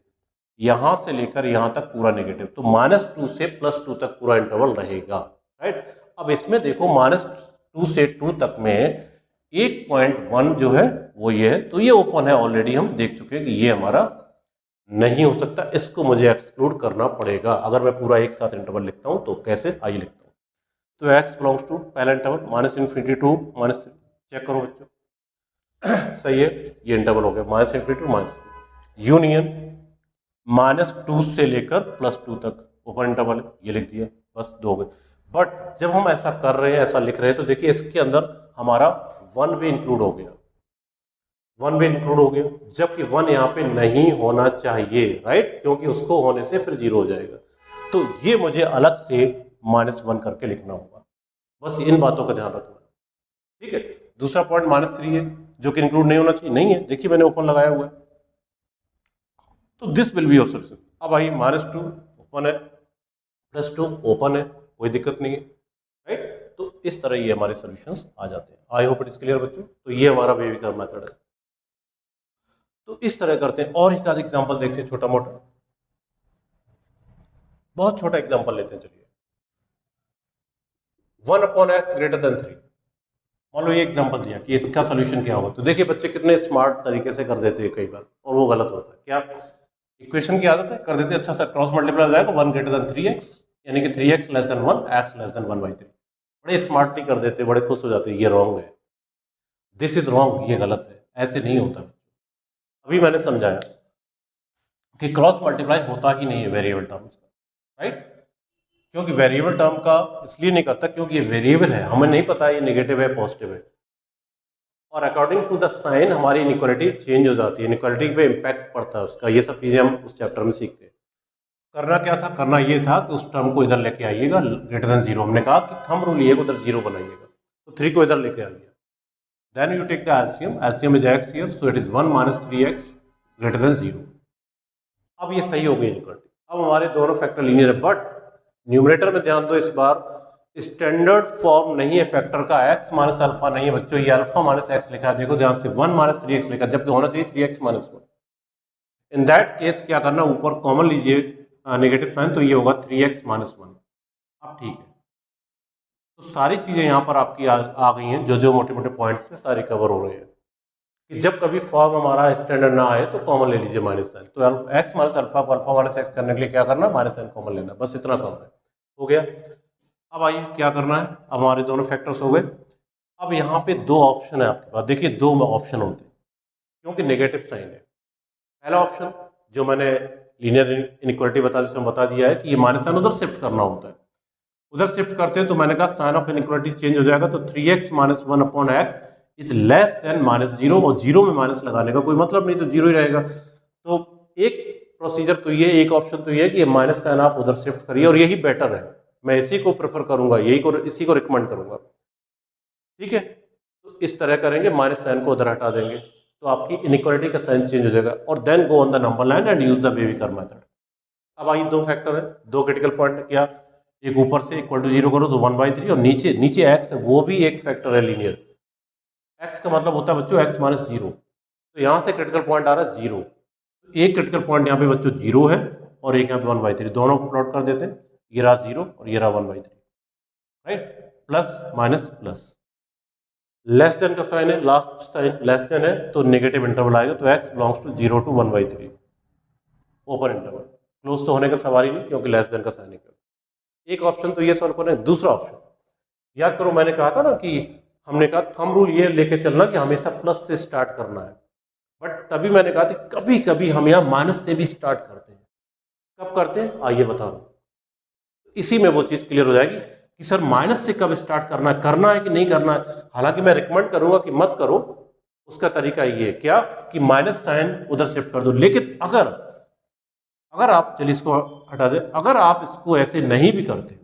यहां से लेकर यहां तक पूरा नेगेटिव, तो -2 से +2 तक पूरा इंटरवल रहेगा, राइट। अब इसमें देखो -2 से 2 तक में 1.1 जो है वो ये है, तो ये ओपन है, ऑलरेडी हम देख चुके हैं कि ये हमारा नहीं हो सकता, इसको मुझे एक्सक्लूड करना पड़ेगा। अगर मैं पूरा एक साथ इंटरवल लिखता हूं तो कैसे, आइए लिखता हूं। तो x बिलोंग्स टू पहला इंटरवल -∞ टू माइनस, चेक करो बच्चों, सही है, ये इंटरवल हो गया -∞ टू -3, यूनियन -2 से लेकर +2 तक ओपन इंटरवल, ये लिख दिया, बस 2 हो गए। बट जब हम ऐसा कर रहे हैं, ऐसा लिख रहे हैं, तो देखिए इसके अंदर हमारा 1 वे इंक्लूड हो गया, 1 वे इंक्लूड हो गया, जबकि 1 यहाँ पे नहीं होना चाहिए, राइट, क्योंकि उसको होने से फिर 0 हो जाएगा। तो ये मुझे अलग से -1 करके लिखना होगा, बस इन बातों का ध्यान रखना, ठीक है। दूसरा पॉइंट -3 है, जो कि इंक्लूड नहीं होना चाहिए, नहीं है, देखिए मैंने ओपन लगाया हुआ है, तो this will be your solution. अब आई -2 ओपन है, +2 ओपन है, कोई दिक्कत नहीं है, राइट। तो इस तरह ये हमारे सॉल्यूशंस आ जाते हैं। आई होप इट इज क्लियर बच्चों। तो ये हमारा बेबीकर मेथड है। तो इस तरह करते हैं, और एक आध एग्जाम्पल देखते हैं, छोटा मोटा, बहुत छोटा एग्जाम्पल लेते हैं, चलिए। 1/x ग्रेटर देन 3, मान लो ये एग्जाम्पल दिया कि इसका सोल्यूशन क्या होगा। तो देखिए बच्चे कितने स्मार्ट तरीके से कर देते हैं कई बार, और वो गलत होता है। क्या इक्वेशन की आदत है, कर देते हैं, अच्छा सर क्रॉस मल्टीप्लाई हो जाएगा 1 ग्रेटर देन 3x, यानी कि 3x less than 1, x less then 1/3। बड़े स्मार्टली कर देते हैं, बड़े खुश हो जाते हैं, ये रॉन्ग है, दिस इज रॉन्ग, ये गलत है, ऐसे नहीं होता। अभी मैंने समझाया कि क्रॉस मल्टीप्लाई होता ही नहीं है वेरिएबल टर्म्स का, राइट। क्योंकि वेरिएबल टर्म का इसलिए नहीं करता क्योंकि ये वेरिएबल है, हमें नहीं पता ये नेगेटिव है पॉजिटिव है, और अकॉर्डिंग टू द साइन हमारी इनइक्वालिटी चेंज हो जाती है, इनइक्वालिटी पे इम्पैक्ट पड़ता है उसका। ये सब चीज़ें हम उस चैप्टर में सीखते हैं। करना क्या था, करना ये था कि उस टर्म को इधर लेके आइएगा ग्रेटर देन 0, हमने कहा कि थंब रूल ये उधर 0 बनाइएगा, तो 3 को इधर लेके आइए, then you take the LCM, LCM is x here, so it is 1 - 3x greater than 0। अब ये सही हो गई इनइक्वालिटी, अब हमारे दोनों फैक्टर लीनियर है, बट न्यूमरेटर में ध्यान दो, इस बार स्टैंडर्ड फॉर्म नहीं है फैक्टर का, x माइनस अल्फा नहीं है बच्चों, ये अल्फा माइनस एक्स लिखा है, देखो ध्यान से, 1 - 3x लिखा, जबकि होना चाहिए 3x - 1। इन दैट केस क्या करना, ऊपर कॉमन लीजिए नेगेटिव साइन, तो ये होगा 3x - 1। अब ठीक है, तो सारी चीजें यहाँ पर आपकी आ गई हैं, जो जो मोटे मोटे पॉइंट्स थे सारे कवर हो रहे हैं, कि जब कभी फॉर्म हमारा स्टैंडर्ड ना आए तो कॉमन ले लीजिए माइनस साइन, तो x माइनस अल्फा को अल्फा माइनस एक्स करने के लिए क्या करना, माइनस साइन कॉमन लेना, बस इतना काम है, हो गया। अब आइए क्या करना है, अब हमारे दोनों फैक्टर्स हो गए। अब यहाँ पे दो ऑप्शन है आपके पास, देखिए दो ऑप्शन होते हैं क्योंकि नेगेटिव साइन है। पहला ऑप्शन जो मैंने लीनियर इनइक्वालिटी बता दिया है कि ये माइनस साइन उधर शिफ्ट करना होता है, उधर शिफ्ट करते हैं, तो मैंने कहा साइन ऑफ इनइक्वालिटी चेंज हो जाएगा, तो 3x - 1/x is less than -0, और 0 में माइनस लगाने का कोई मतलब नहीं, तो 0 ही रहेगा। तो एक प्रोसीजर तो ये, एक ऑप्शन तो ये है कि ये माइनस साइन आप उधर शिफ्ट करिए, और यही बेटर है, मैं इसी को प्रेफर करूंगा, इसी को रिकमेंड करूंगा, ठीक है। तो इस तरह करेंगे, माइनस साइन को उधर हटा देंगे, तो आपकी इनइक्वालिटी का साइन चेंज हो जाएगा, और then go on the number line and use the wavy curve method. अब आइए दो फैक्टर है, दो क्रिटिकल पॉइंट है, क्या, एक ऊपर से इक्वल टू 0 करो तो 1/3, और नीचे नीचे x है, वो भी एक फैक्टर है लीनियर, x का मतलब होता है बच्चों x - 0, तो यहाँ से क्रिटिकल पॉइंट आ रहा है 0, एक क्रिटिकल पॉइंट यहाँ पे बच्चों 0 है, और एक यहाँ पे 1/3, दोनों को प्लॉट कर देते हैं, ये रहा 0 और ये रहा 1/3, right, plus minus plus, less than का साइन है, लास्ट साइन लेस देन है, तो नेगेटिव इंटरवल आएगा, तो x belongs to 0 to 1/3, open interval, close तो होने का सवाल ही नहीं क्योंकि लेस देन का साइन है। एक ऑप्शन तो ये सॉल्व करें, दूसरा ऑप्शन याद करो, मैंने कहा था ना कि हमने कहा थंब रूल ये लेके चलना कि हमेशा प्लस से स्टार्ट करना है, बट तभी मैंने कहा था कभी कभी हम यहाँ माइनस से भी स्टार्ट करते हैं, कब करते हैं आइए बता रहा हूं, इसी में वो चीज क्लियर हो जाएगी कि सर माइनस से कब स्टार्ट करना है कि नहीं करना है। हालांकि मैं रिकमेंड करूंगा कि मत करो, उसका तरीका ये है क्या कि माइनस साइन उधर शिफ्ट कर दो, लेकिन अगर अगर आप, चलिए इसको हटा दे, अगर आप इसको ऐसे नहीं भी करते,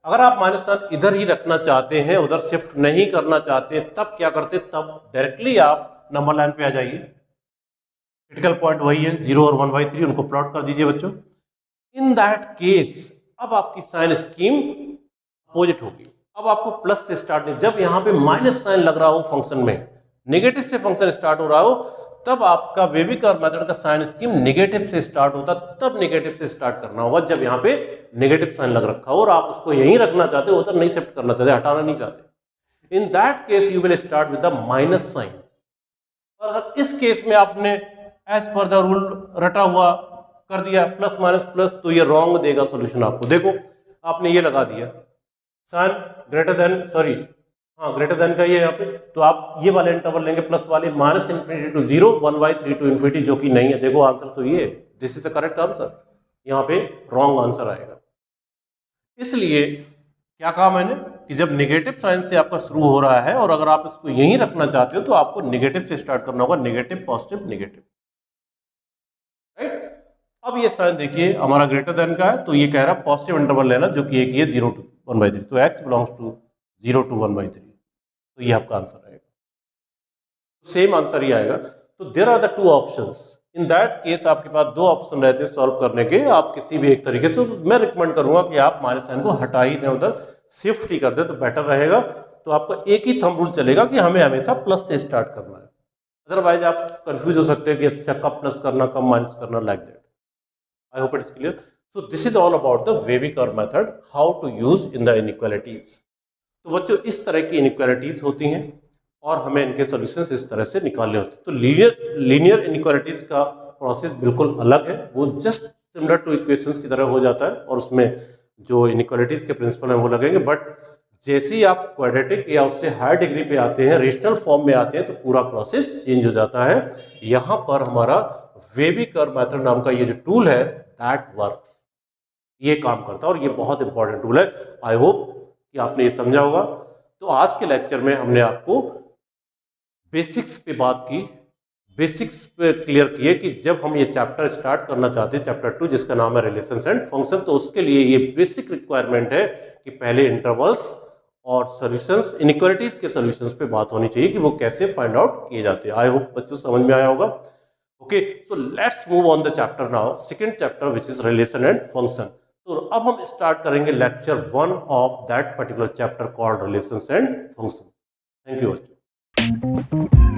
अगर आप माइनस साइन इधर ही रखना चाहते हैं, उधर शिफ्ट नहीं करना चाहते, तब क्या करते, तब डायरेक्टली आप नंबर लाइन पे आ जाइए, क्रिटिकल पॉइंट वही है 0 और 1/3, उनको प्लॉट कर दीजिए बच्चों। इन दैट केस अब आपकी साइन स्कीम अपोजिट होगी, अब आपको प्लस से स्टार्ट नहीं, जब यहां पे माइनस साइन लग रहा हो फंक्शन में नेगेटिव से फंक्शन स्टार्ट हो रहा हो तब आपका वेवी कर्व मेथड का साइन स्कीम नेगेटिव से स्टार्ट होता, तब नेगेटिव से स्टार्ट करना होगा जब यहाँ पे नेगेटिव साइन लग रखा हो और आप उसको यहीं रखना चाहते हो, उधर नहीं शिफ्ट करना चाहते, हटाना नहीं चाहते। In that case you will start with the minus sign. और अगर इस केस में आपने एज पर द रूल रटा हुआ कर दिया प्लस माइनस प्लस, तो ये रॉन्ग देगा सॉल्यूशन आपको। देखो आपने ये लगा दिया साइन ग्रेटर देन, सॉरी हाँ ग्रेटर देन का ये यहाँ पे, तो आप ये वाले इंटरवल लेंगे प्लस वाले, minus infinity to 0, 1/3 to infinity, जो कि नहीं है। देखो आंसर तो ये, this is the correct answer, यहाँ पे रॉन्ग आंसर आएगा। इसलिए क्या कहा मैंने कि जब नेगेटिव साइन से आपका शुरू हो रहा है और अगर आप इसको यहीं रखना चाहते हो तो आपको नेगेटिव से स्टार्ट करना होगा, नेगेटिव पॉजिटिव नेगेटिव, राइट। अब ये साइन देखिए हमारा ग्रेटर देन का है, तो ये कह रहा है पॉजिटिव इंटरवल लेना, जो कि एक ये 0 to 1/3, तो x बिलोंग्स टू 0 to 1/3, तो ये आपका आंसर आएगा, सेम आंसर ही आएगा। तो there are the two options, in that case आपके पास दो ऑप्शन रहते हैं सॉल्व करने के, आप किसी भी एक तरीके से, मैं रिकमेंड करूंगा कि आप माइनस साइन को हटा ही दें, उधर शिफ्ट ही कर दें तो बेटर रहेगा। तो आपका एक ही थंब रूल चलेगा कि हमें हमेशा प्लस से स्टार्ट करना है, अदरवाइज आप कंफ्यूज हो सकते हैं कि अच्छा कब प्लस करना कब माइनस करना, like that. I hope it's clear. So this is all about the wavy curve method, how to use in the inequalities. तो बच्चों इस तरह की इनइक्वालिटीज होती हैं और हमें इनके सॉल्यूशंस इस तरह से निकालने होते हैं। तो लीनियर इनइक्वालिटीज का प्रोसेस बिल्कुल अलग है, वो जस्ट सिमिलर टू इक्वेशंस की तरह हो जाता है और उसमें जो इनइक्वालिटीज के प्रिंसिपल हैं वो लगेंगे, बट जैसे ही आप क्वाड्रेटिक या उससे हायर डिग्री पे आते हैं, रेशनल फॉर्म में आते हैं, तो पूरा प्रोसेस चेंज हो जाता है। यहाँ पर हमारा वेवी कर्व मेथड नाम का ये जो टूल है दैट वर्क, ये काम करता है और ये बहुत इंपॉर्टेंट टूल है। आई होप कि आपने ये समझा होगा। तो आज के लेक्चर में हमने आपको बेसिक्स पे बात की, बेसिक्स पे क्लियर किए कि जब हम ये चैप्टर स्टार्ट करना चाहते हैं, चैप्टर 2 जिसका नाम है रिलेशंस एंड फंक्शन, तो उसके लिए ये बेसिक रिक्वायरमेंट है कि पहले इंटरवल्स और सॉल्यूशंस, इनइक्वालिटीज के सॉल्यूशंस पे बात होनी चाहिए कि वो कैसे फाइंड आउट किए जाते हैं। आई होप बच्चों समझ में आया होगा। Okay, so let's move on the chapter now, second chapter which is relation and function. तो अब हम स्टार्ट करेंगे lecture 1 of that particular chapter called relations and function. Thank you बच्चों।